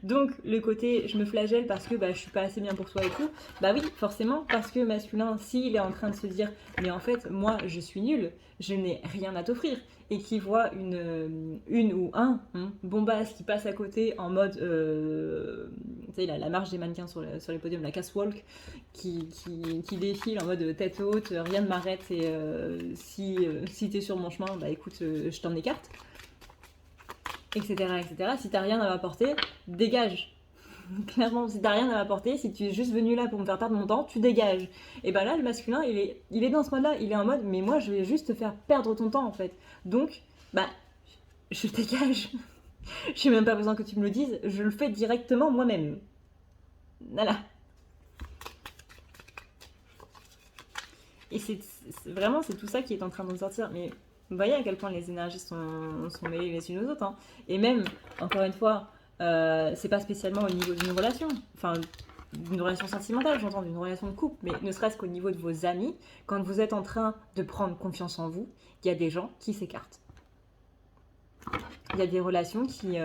donc le côté je me flagelle parce que je suis pas assez bien pour toi et tout, bah oui forcément parce que masculin s'il est en train de se dire mais en fait moi je suis nul, je n'ai rien à t'offrir et qu'il voit une ou un bombasse qui passe à côté en mode tu sais la marche des mannequins sur les podiums, la catwalk qui défile en mode tête haute, rien ne m'arrête et si t'es sur mon chemin bah écoute je t'en écarte, etc., etc. Si t'as rien à m'apporter, dégage. Clairement, si t'as rien à m'apporter, si tu es juste venu là pour me faire perdre mon temps, tu dégages. Et bah là, le masculin, il est dans ce mode-là. Il est en mode, mais moi, je vais juste te faire perdre ton temps, en fait. Donc, je dégage. J'ai même pas besoin que tu me le dises. Je le fais directement moi-même. Voilà. Et vraiment, c'est tout ça qui est en train de sortir. Mais vous voyez à quel point les énergies sont mêlées les unes aux autres. Hein. Et même, encore une fois, c'est pas spécialement au niveau d'une relation. Enfin, d'une relation sentimentale, j'entends, d'une relation de couple. Mais ne serait-ce qu'au niveau de vos amis, quand vous êtes en train de prendre confiance en vous, il y a des gens qui s'écartent. Il y a des relations qui,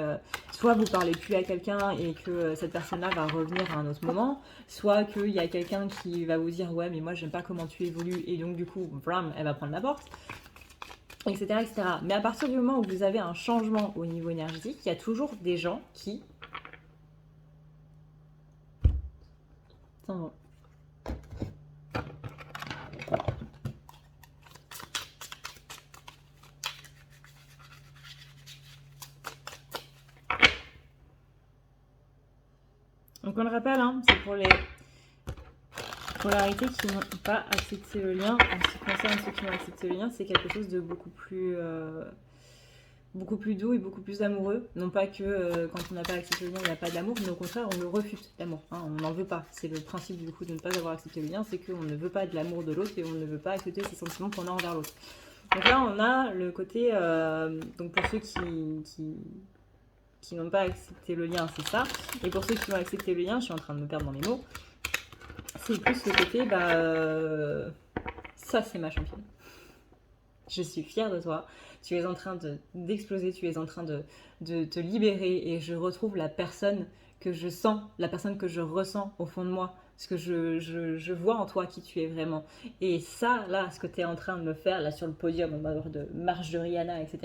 soit vous parlez plus à quelqu'un et que cette personne-là va revenir à un autre moment, soit qu'il y a quelqu'un qui va vous dire ouais mais moi j'aime pas comment tu évolues et donc du coup bram, elle va prendre la porte, etc., etc. Mais à partir du moment où vous avez un changement au niveau énergétique, il y a toujours des gens qui s'en vont. Donc on le rappelle, hein, c'est pour les polarités qui n'ont pas accepté le lien. En ce qui concerne ceux qui ont accepté le lien, c'est quelque chose de beaucoup plus doux et beaucoup plus amoureux. Non pas que quand on n'a pas accepté le lien, il n'y a pas d'amour, mais au contraire, on le refuse, l'amour. Hein, on n'en veut pas. C'est le principe du coup de ne pas avoir accepté le lien, c'est qu'on ne veut pas de l'amour de l'autre et on ne veut pas accepter ces sentiments qu'on a envers l'autre. Donc là, on a le côté... donc pour ceux qui n'ont pas accepté le lien, c'est ça. Et pour ceux qui ont accepté le lien, je suis en train de me perdre dans les mots, c'est plus le côté, ça c'est ma championne. Je suis fière de toi. Tu es en train d'exploser, tu es en train de te libérer et je retrouve la personne que je sens, la personne que je ressens au fond de moi, ce que je vois en toi qui tu es vraiment. Et ça, là, ce que tu es en train de me faire, là, sur le podium, en mode de marche de Rihanna, etc.,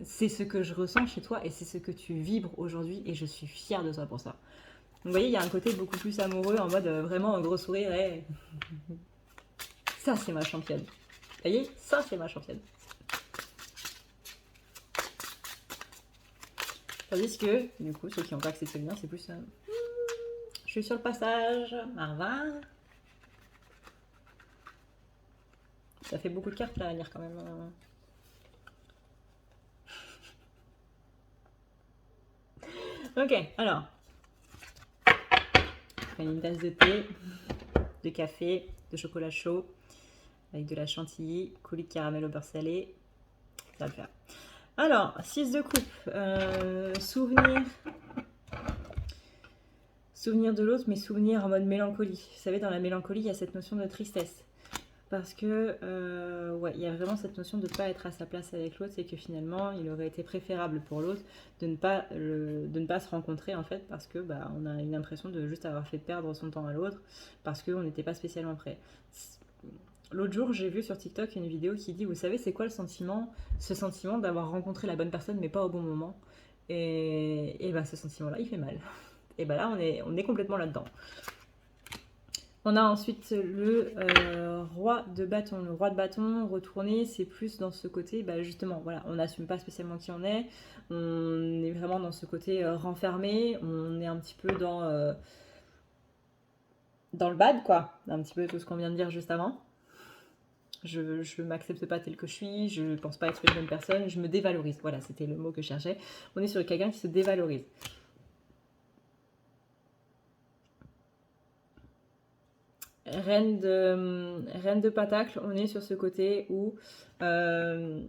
c'est ce que je ressens chez toi et c'est ce que tu vibres aujourd'hui et je suis fière de toi pour ça. Donc, vous voyez, il y a un côté beaucoup plus amoureux, en mode vraiment un gros sourire. Hey. Ça, c'est ma championne. Vous voyez, ça, c'est ma championne. Tandis que, du coup, ceux qui n'ont pas accepté le lien, c'est plus... je suis sur le passage. Au revoir. Ça fait beaucoup de cartes là à lire quand même. Ok, alors. Je prends une tasse de thé, de café, de chocolat chaud. avec de la chantilly, coulis de caramel au beurre salé, ça va le faire. Alors, 6 de coupe, souvenir de l'autre, mais souvenir en mode mélancolie. Vous savez, dans la mélancolie, il y a cette notion de tristesse. Parce que, ouais, il y a vraiment cette notion de ne pas être à sa place avec l'autre, c'est que finalement, il aurait été préférable pour l'autre de ne pas se rencontrer, en fait, parce que on a une impression de juste avoir fait perdre son temps à l'autre, parce qu'on n'était pas spécialement prêt. L'autre jour, j'ai vu sur TikTok une vidéo qui dit, vous savez, c'est quoi ce sentiment d'avoir rencontré la bonne personne, mais pas au bon moment. Et ce sentiment-là, il fait mal. Et là, on est complètement là-dedans. On a ensuite le roi de bâton. Le roi de bâton retourné, c'est plus dans ce côté, justement, voilà, on n'assume pas spécialement qui on est. On est vraiment dans ce côté renfermé. On est un petit peu dans le bad, quoi. Un petit peu tout ce qu'on vient de dire juste avant. Je ne m'accepte pas tel que je suis, je ne pense pas être une bonne personne, je me dévalorise. Voilà, c'était le mot que je cherchais. On est sur quelqu'un qui se dévalorise. Reine de Pentacle, on est sur ce côté où il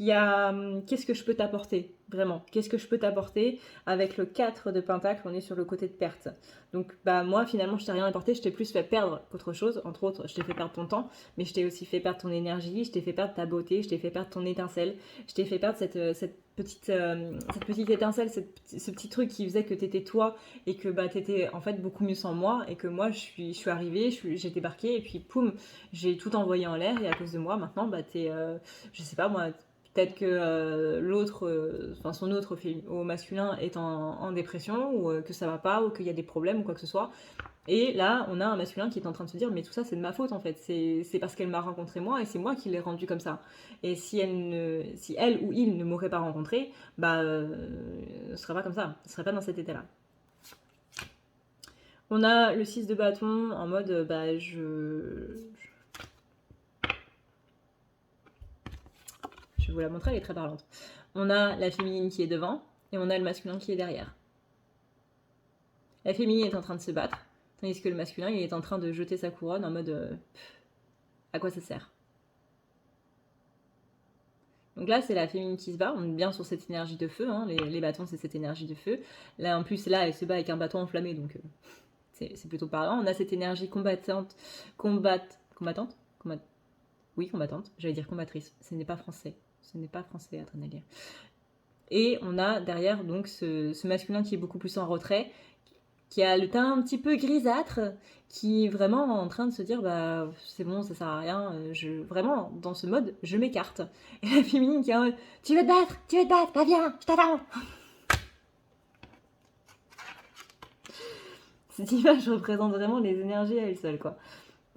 y a qu'est-ce que je peux t'apporter, vraiment, qu'est-ce que je peux t'apporter. Avec le 4 de Pentacle, on est sur le côté de perte. Donc moi finalement je t'ai rien apporté, je t'ai plus fait perdre qu'autre chose. Entre autres, je t'ai fait perdre ton temps, mais je t'ai aussi fait perdre ton énergie, je t'ai fait perdre ta beauté, je t'ai fait perdre ton étincelle, je t'ai fait perdre cette petite étincelle, ce petit truc qui faisait que t'étais toi et que t'étais en fait beaucoup mieux sans moi, et que moi je suis arrivée, j'ai débarqué et puis poum, j'ai tout envoyé en l'air, et à cause de moi maintenant t'es je sais pas moi, peut-être que son autre au masculin est en dépression, ou que ça va pas, ou qu'il y a des problèmes, ou quoi que ce soit. Et là, on a un masculin qui est en train de se dire, mais tout ça, c'est de ma faute, en fait. C'est parce qu'elle m'a rencontré moi, et c'est moi qui l'ai rendue comme ça. Et si elle ou il ne m'aurait pas rencontré, ce serait pas comme ça. Ce serait pas dans cet état-là. On a le 6 de bâton en mode, je vais vous la montrer, elle est très parlante. On a la féminine qui est devant, et on a le masculin qui est derrière. La féminine est en train de se battre, tandis que le masculin, il est en train de jeter sa couronne en mode à quoi ça sert? Donc là, c'est la féminine qui se bat, on est bien sur cette énergie de feu, hein. Les bâtons, c'est cette énergie de feu. Là, en plus, là, elle se bat avec un bâton enflammé, donc c'est plutôt parlant. On a cette énergie combattante. Oui, combattante, j'allais dire combatrice, ce n'est pas français. Ce n'est pas français, à lire. Et on a derrière donc ce masculin qui est beaucoup plus en retrait, qui a le teint un petit peu grisâtre, qui est vraiment en train de se dire c'est bon, ça sert à rien, vraiment dans ce mode je m'écarte. Et la féminine qui est en mode tu veux te battre, bah viens, je t'attends. Cette image représente vraiment les énergies à elle seule, quoi.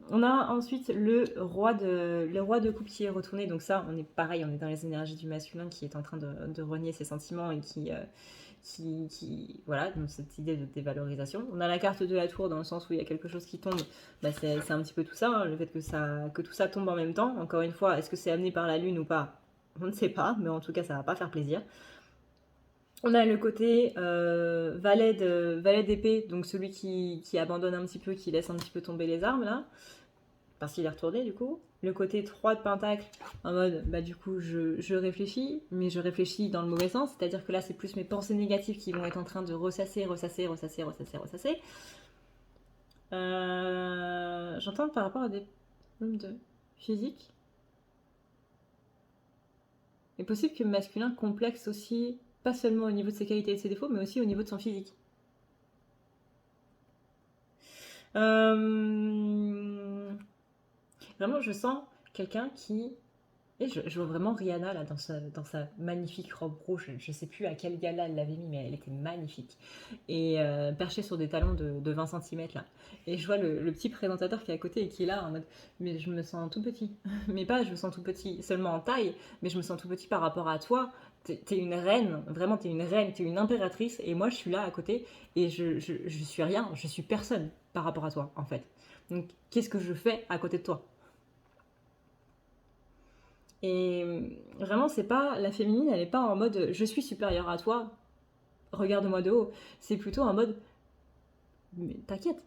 On a ensuite le roi de coupe qui est retourné. Donc ça, on est pareil, on est dans les énergies du masculin qui est en train de renier ses sentiments et qui voilà, donc cette idée de dévalorisation. On a la carte de la tour dans le sens où il y a quelque chose qui tombe. C'est un petit peu tout ça, hein, le fait que tout ça tombe en même temps. Encore une fois, est-ce que c'est amené par la lune ou pas? On ne sait pas, mais en tout cas, ça va pas faire plaisir. On a le côté valet d'épée, donc celui qui abandonne un petit peu, qui laisse un petit peu tomber les armes là, parce qu'il est retourné du coup. Le côté 3 de pentacle, en mode du coup je réfléchis, mais je réfléchis dans le mauvais sens, c'est-à-dire que là c'est plus mes pensées négatives qui vont être en train de ressasser. J'entends par rapport à des problèmes de physique. Il est possible que le masculin complexe aussi, pas seulement au niveau de ses qualités et de ses défauts, mais aussi au niveau de son physique. Vraiment, je sens quelqu'un qui... Et je vois vraiment Rihanna là dans sa magnifique robe rouge. Je sais plus à quel gala elle l'avait mis, mais elle était magnifique. Et perchée sur des talons de 20 cm là. Et je vois le petit présentateur qui est à côté et qui est là en mode mais je me sens tout petit. Mais pas je me sens tout petit seulement en taille, mais je me sens tout petit par rapport à toi. T'es une reine, vraiment t'es une reine, t'es une impératrice. Et moi je suis là à côté et je suis rien, je suis personne par rapport à toi en fait. Donc qu'est-ce que je fais à côté de toi? Et vraiment, c'est pas la féminine, elle est pas en mode je suis supérieure à toi, regarde-moi de haut. C'est plutôt en mode mais t'inquiète.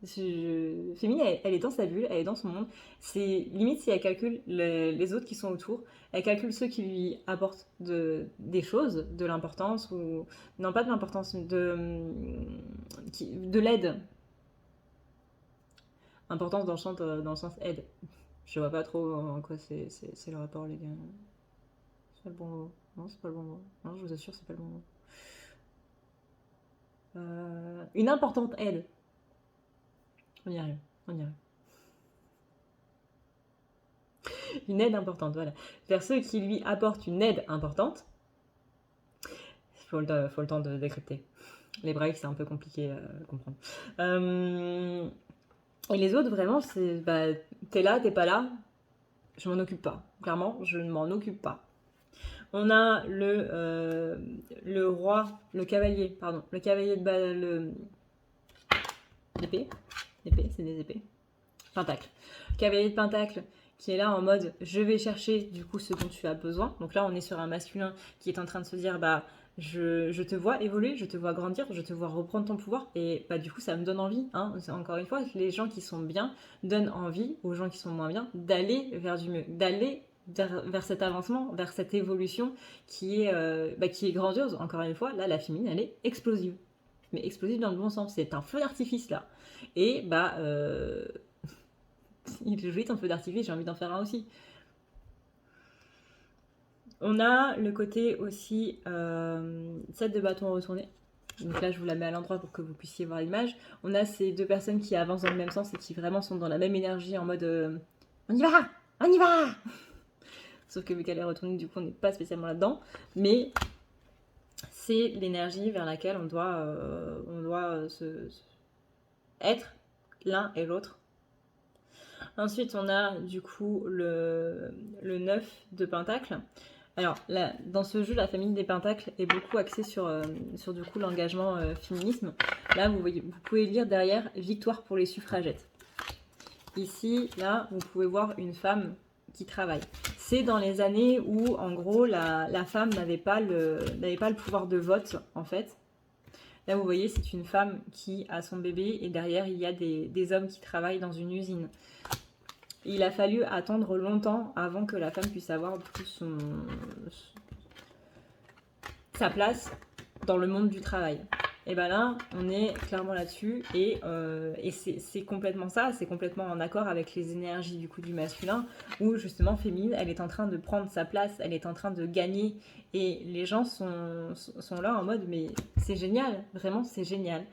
Féminine, elle est dans sa bulle, elle est dans son monde. C'est limite si elle calcule les autres qui sont autour, elle calcule ceux qui lui apportent des choses, de l'importance, ou... Non, pas de l'importance, de l'aide. Importance dans le sens aide. Je vois pas trop en quoi c'est le rapport, les gars. C'est pas le bon mot. Non, c'est pas le bon mot. Non, je vous assure, c'est pas le bon mot. Une importante aide. On y arrive, on y arrive. Une aide importante, voilà. Vers ceux qui lui apportent une aide importante, faut le temps de décrypter. Les breaks, c'est un peu compliqué à comprendre. Et les autres, vraiment, c'est bah, t'es là, t'es pas là, je m'en occupe pas. Clairement, je ne m'en occupe pas. On a le roi, le cavalier de l'épée. Épée, c'est des épées. Pentacle. Cavalier de pentacle qui est là en mode je vais chercher du coup ce dont tu as besoin. Donc là, on est sur un masculin qui est en train de se dire bah je te vois évoluer, je te vois grandir, je te vois reprendre ton pouvoir et bah du coup ça me donne envie. Hein. Encore une fois, les gens qui sont bien donnent envie aux gens qui sont moins bien d'aller vers du mieux, d'aller vers cet avancement, vers cette évolution qui est grandiose. Encore une fois, là, la féminine, elle est explosive. Mais explosive dans le bon sens. C'est un feu d'artifice, là. Et, il est joli ton feu d'artifice, j'ai envie d'en faire un aussi. On a le côté aussi 7 de bâton retourné. Donc là, je vous la mets à l'endroit pour que vous puissiez voir l'image. On a ces deux personnes qui avancent dans le même sens et qui vraiment sont dans la même énergie en mode on y va, on y va. Sauf que vu qu'elle est retournée, du coup, on n'est pas spécialement là-dedans. Mais c'est l'énergie vers laquelle on doit être l'un et l'autre. Ensuite, on a du coup le 9 de Pentacle. Alors, là, dans ce jeu, la famille des Pentacles est beaucoup axée sur du coup l'engagement féminisme. Là, vous pouvez lire derrière victoire pour les suffragettes. Ici, là, vous pouvez voir une femme qui travaille. C'est dans les années où, en gros, la femme n'avait pas le pouvoir de vote, en fait. Là, vous voyez, c'est une femme qui a son bébé et derrière, il y a des hommes qui travaillent dans une usine. Il a fallu attendre longtemps avant que la femme puisse avoir sa place dans le monde du travail. Et bien là, on est clairement là-dessus et c'est complètement ça, c'est complètement en accord avec les énergies du coup du masculin où justement féminine, elle est en train de prendre sa place, elle est en train de gagner et les gens sont là en mode mais c'est génial, vraiment c'est génial.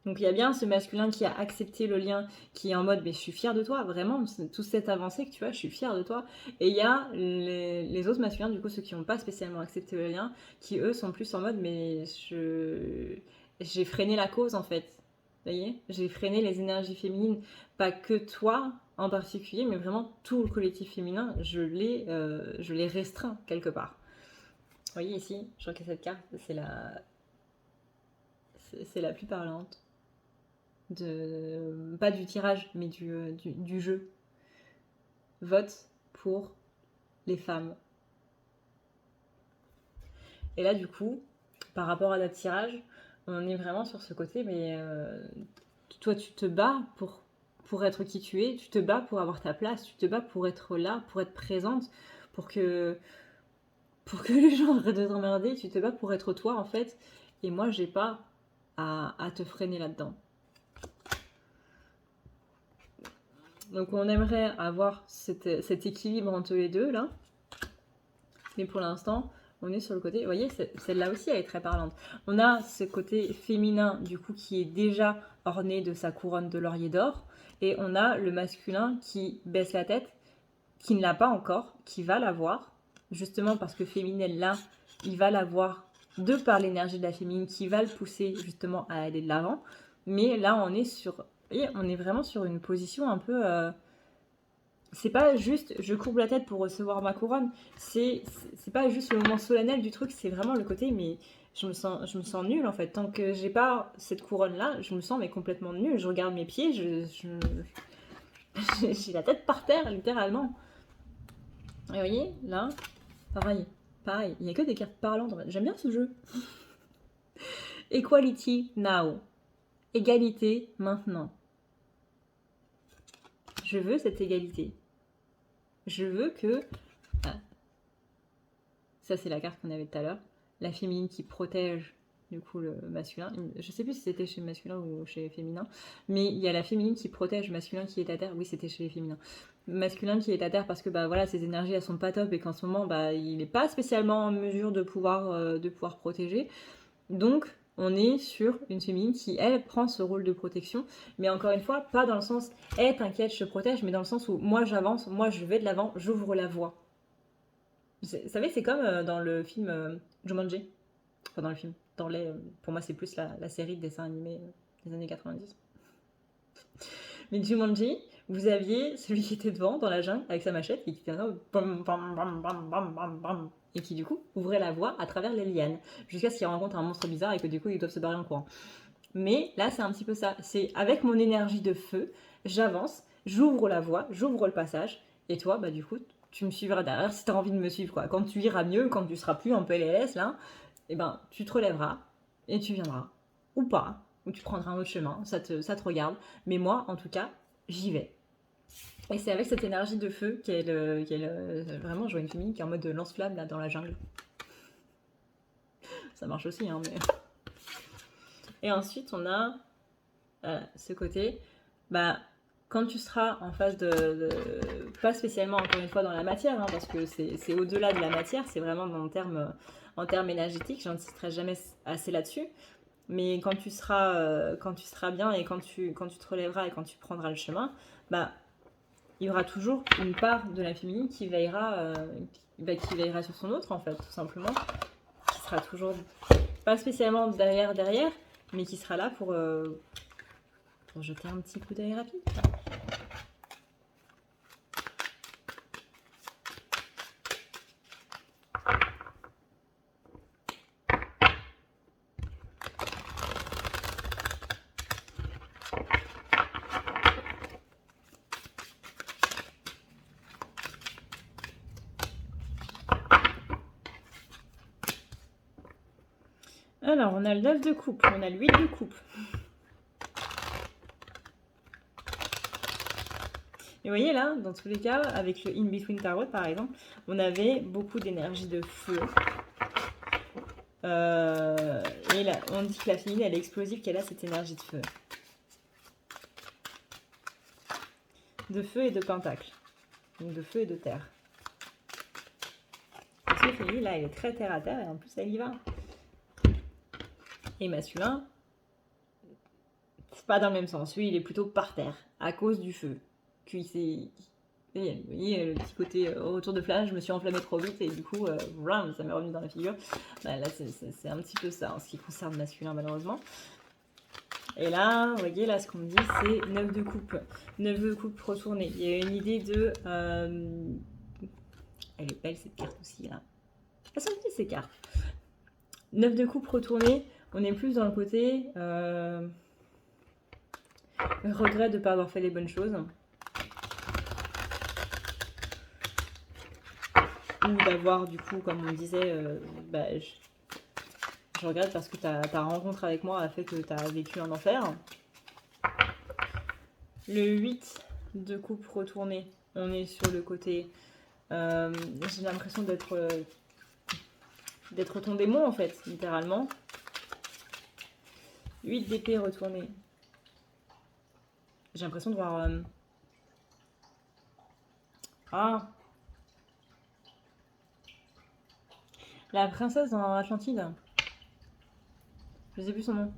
Donc il y a bien ce masculin qui a accepté le lien, qui est en mode mais je suis fière de toi, vraiment, toute cette avancée que tu as, je suis fière de toi. Et il y a les autres masculins, du coup ceux qui n'ont pas spécialement accepté le lien, qui eux sont plus en mode mais j'ai freiné la cause en fait. Vous voyez, j'ai freiné les énergies féminines, pas que toi en particulier, mais vraiment tout le collectif féminin, je l'ai restreint quelque part. Vous voyez ici, je crois que cette carte, c'est la plus parlante. Pas du tirage, mais du jeu. Vote pour les femmes. Et là, du coup, par rapport à notre tirage, on est vraiment sur ce côté, mais toi, tu te bats pour être qui tu es, tu te bats pour avoir ta place, tu te bats pour être là, pour être présente, pour que les gens arrêtent de t'emmerder, tu te bats pour être toi, en fait. Et moi, j'ai pas à te freiner là-dedans. Donc on aimerait avoir cet équilibre entre les deux là. Mais pour l'instant, on est sur le côté... Vous voyez, celle-là aussi, elle est très parlante. On a ce côté féminin, du coup, qui est déjà orné de sa couronne de laurier d'or. Et on a le masculin qui baisse la tête, qui ne l'a pas encore, qui va l'avoir. Justement parce que féminine, là, il va l'avoir de par l'énergie de la féminine qui va le pousser justement à aller de l'avant. Mais là, on est vraiment sur une position un peu... c'est pas juste je courbe la tête pour recevoir ma couronne. C'est pas juste le moment solennel du truc, c'est vraiment le côté mais je me sens nulle en fait. Tant que j'ai pas cette couronne là, je me sens mais complètement nulle. Je regarde mes pieds, j'ai la tête par terre littéralement. Et vous voyez, là, pareil. Pareil, il n'y a que des cartes parlantes. J'aime bien ce jeu. Equality now. Égalité maintenant. Je veux cette égalité. Je veux que... Ah. Ça, c'est la carte qu'on avait tout à l'heure. La féminine qui protège, du coup, le masculin. Je sais plus si c'était chez le masculin ou chez les féminins. Mais il y a la féminine qui protège le masculin qui est à terre. Oui, c'était chez les féminins. Masculin qui est à terre parce que bah voilà, ses énergies elles sont pas top et qu'en ce moment bah il n'est pas spécialement en mesure de pouvoir protéger. Donc on est sur une féminine qui elle prend ce rôle de protection, mais encore une fois pas dans le sens t'inquiète je te protège, mais dans le sens où moi j'avance, moi je vais de l'avant, j'ouvre la voie. Vous savez, c'est comme dans le film Jumanji, enfin dans le film, pour moi c'est plus la série de dessins animés des années 90. Mais Jumanji, vous aviez celui qui était devant dans la jungle avec sa machette et qui était et qui du coup ouvrait la voie à travers les lianes jusqu'à ce qu'il rencontre un monstre bizarre et que du coup ils doivent se barrer en courant. Mais là c'est un petit peu ça, c'est avec mon énergie de feu, j'avance, j'ouvre la voie, j'ouvre le passage et toi bah du coup tu me suivras derrière si tu as envie de me suivre quoi. Quand tu iras mieux, quand tu seras plus un peu LLS là, et ben tu te relèveras et tu viendras ou pas. Ou tu prendras un autre chemin, ça te regarde. Mais moi, en tout cas, j'y vais. Et c'est avec cette énergie de feu vraiment, je vois une féminine qui est en mode lance-flamme là dans la jungle. Ça marche aussi, hein, mais... Et ensuite, on a ce côté, bah, quand tu seras en phase pas spécialement, encore une fois, dans la matière, hein, parce que c'est au-delà de la matière, c'est vraiment en termes énergétiques, j'insisterai jamais assez là-dessus. Mais quand tu seras bien et quand tu te relèveras et quand tu prendras le chemin, bah, il y aura toujours une part de la féminine qui veillera sur son autre, en fait, tout simplement. Qui sera toujours, pas spécialement derrière, mais qui sera là pour jeter un petit coup d'œil rapide. Alors, on a le 9 de coupe, on a le 8 de coupe. Et vous voyez là, dans tous les cas, avec le In-Between Tarot par exemple, on avait beaucoup d'énergie de feu. Et là, on dit que la féminine, elle est explosive, qu'elle a cette énergie de feu. De feu et de pentacle. Donc de feu et de terre. Parce que féminine, là, elle est très terre à terre et en plus, elle y va. Et masculin, c'est pas dans le même sens. Lui, il est plutôt par terre, à cause du feu. Vous voyez, le petit côté retour de flash, je me suis enflammée trop vite et du coup, ça m'est revenu dans la figure. Bah, là, c'est un petit peu ça en ce qui concerne masculin, malheureusement. Et là, vous voyez, là, ce qu'on me dit, c'est 9 de coupe. 9 de coupe retourné. Il y a une idée de... Elle est belle, cette carte aussi, là. Elles sont petites, ces cartes. 9 de coupe retourné. On est plus dans le côté... regret de ne pas avoir fait les bonnes choses. Ou d'avoir, du coup, comme on disait, je regrette parce que ta rencontre avec moi a fait que tu as vécu un enfer. Le 8 de coupe retourné, on est sur le côté... j'ai l'impression d'être ton démon, en fait, littéralement. 8 d'épée retourné. J'ai l'impression de voir... la princesse dans Atlantide. Je sais plus son nom.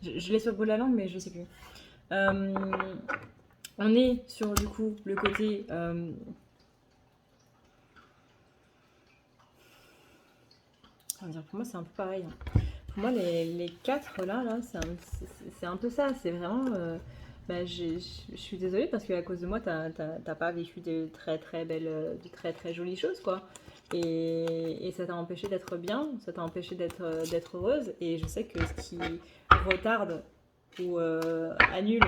Je l'ai sur le bout de la langue, mais je sais plus. On est sur, du coup, le côté... pour moi, c'est un peu pareil. Pour moi, les 4 là c'est un peu ça. C'est vraiment... je suis désolée parce qu'à cause de moi, t'as pas vécu de très très belles, de très très jolies choses, quoi. Et ça t'a empêché d'être bien, ça t'a empêché d'être heureuse. Et je sais que ce qui retarde ou annule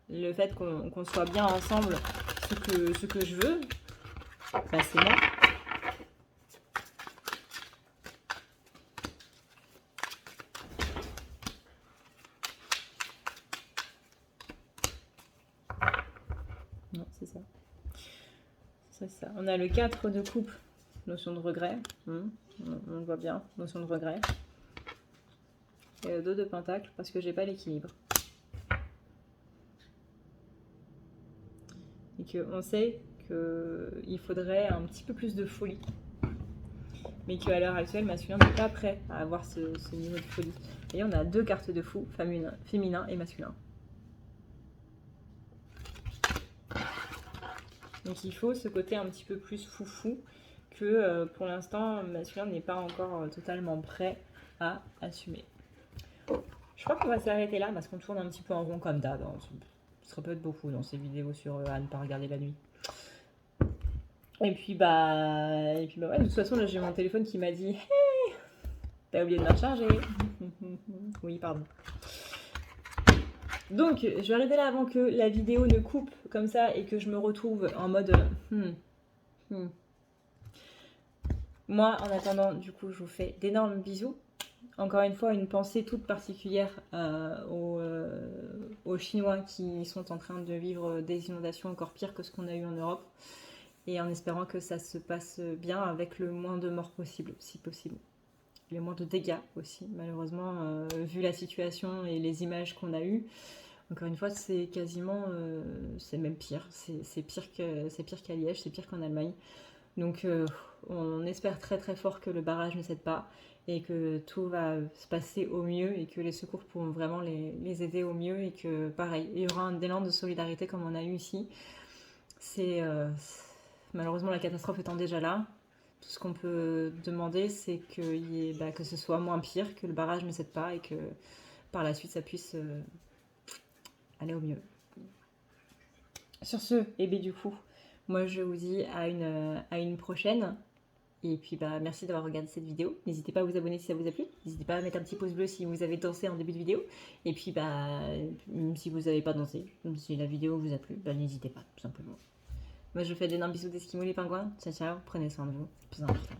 le fait qu'on soit bien ensemble, ce que je veux, c'est moi. ça. On a le 4 de coupe, notion de regret. On le voit bien, notion de regret. Et le 2 de pentacle, parce que j'ai pas l'équilibre. Et qu'on sait qu'il faudrait un petit peu plus de folie. Mais qu'à l'heure actuelle, masculin n'est pas prêt à avoir ce niveau de folie. Et on a 2 cartes de fou, féminin et masculin. Donc il faut ce côté un petit peu plus foufou que pour l'instant, masculin n'est pas encore totalement prêt à assumer. Je crois qu'on va s'arrêter là parce qu'on tourne un petit peu en rond comme d'hab. Ça peut être beaucoup dans ces vidéos sur à ne pas regarder la nuit. Et puis bah ouais, de toute façon là j'ai mon téléphone qui m'a dit hey, t'as oublié de me recharger. Oui, pardon. Donc je vais arrêter là avant que la vidéo ne coupe comme ça et que je me retrouve en mode Moi en attendant du coup je vous fais d'énormes bisous. Encore une fois, une pensée toute particulière aux Chinois qui sont en train de vivre des inondations encore pires que ce qu'on a eu en Europe. Et en espérant que ça se passe bien avec le moins de morts possible, si possible. Le moins de dégâts aussi, malheureusement, vu la situation et les images qu'on a eues. Encore une fois, c'est quasiment, c'est même pire. C'est pire qu'à Liège, c'est pire qu'en Allemagne. Donc on espère très très fort que le barrage ne cède pas et que tout va se passer au mieux et que les secours pourront vraiment les aider au mieux et que pareil, il y aura un élan de solidarité comme on a eu ici. Malheureusement la catastrophe étant déjà là, tout ce qu'on peut demander c'est que ce soit moins pire, que le barrage ne cède pas et que par la suite ça puisse aller au mieux. Sur ce, et bien du coup, moi je vous dis à une prochaine. Et puis merci d'avoir regardé cette vidéo. N'hésitez pas à vous abonner si ça vous a plu. N'hésitez pas à mettre un petit pouce bleu si vous avez dansé en début de vidéo. Et puis même si vous n'avez pas dansé, même si la vidéo vous a plu, n'hésitez pas, tout simplement. Moi je vous fais d'énormes bisous d'Esquimaux les pingouins. Ciao ciao, prenez soin de vous, c'est plus important.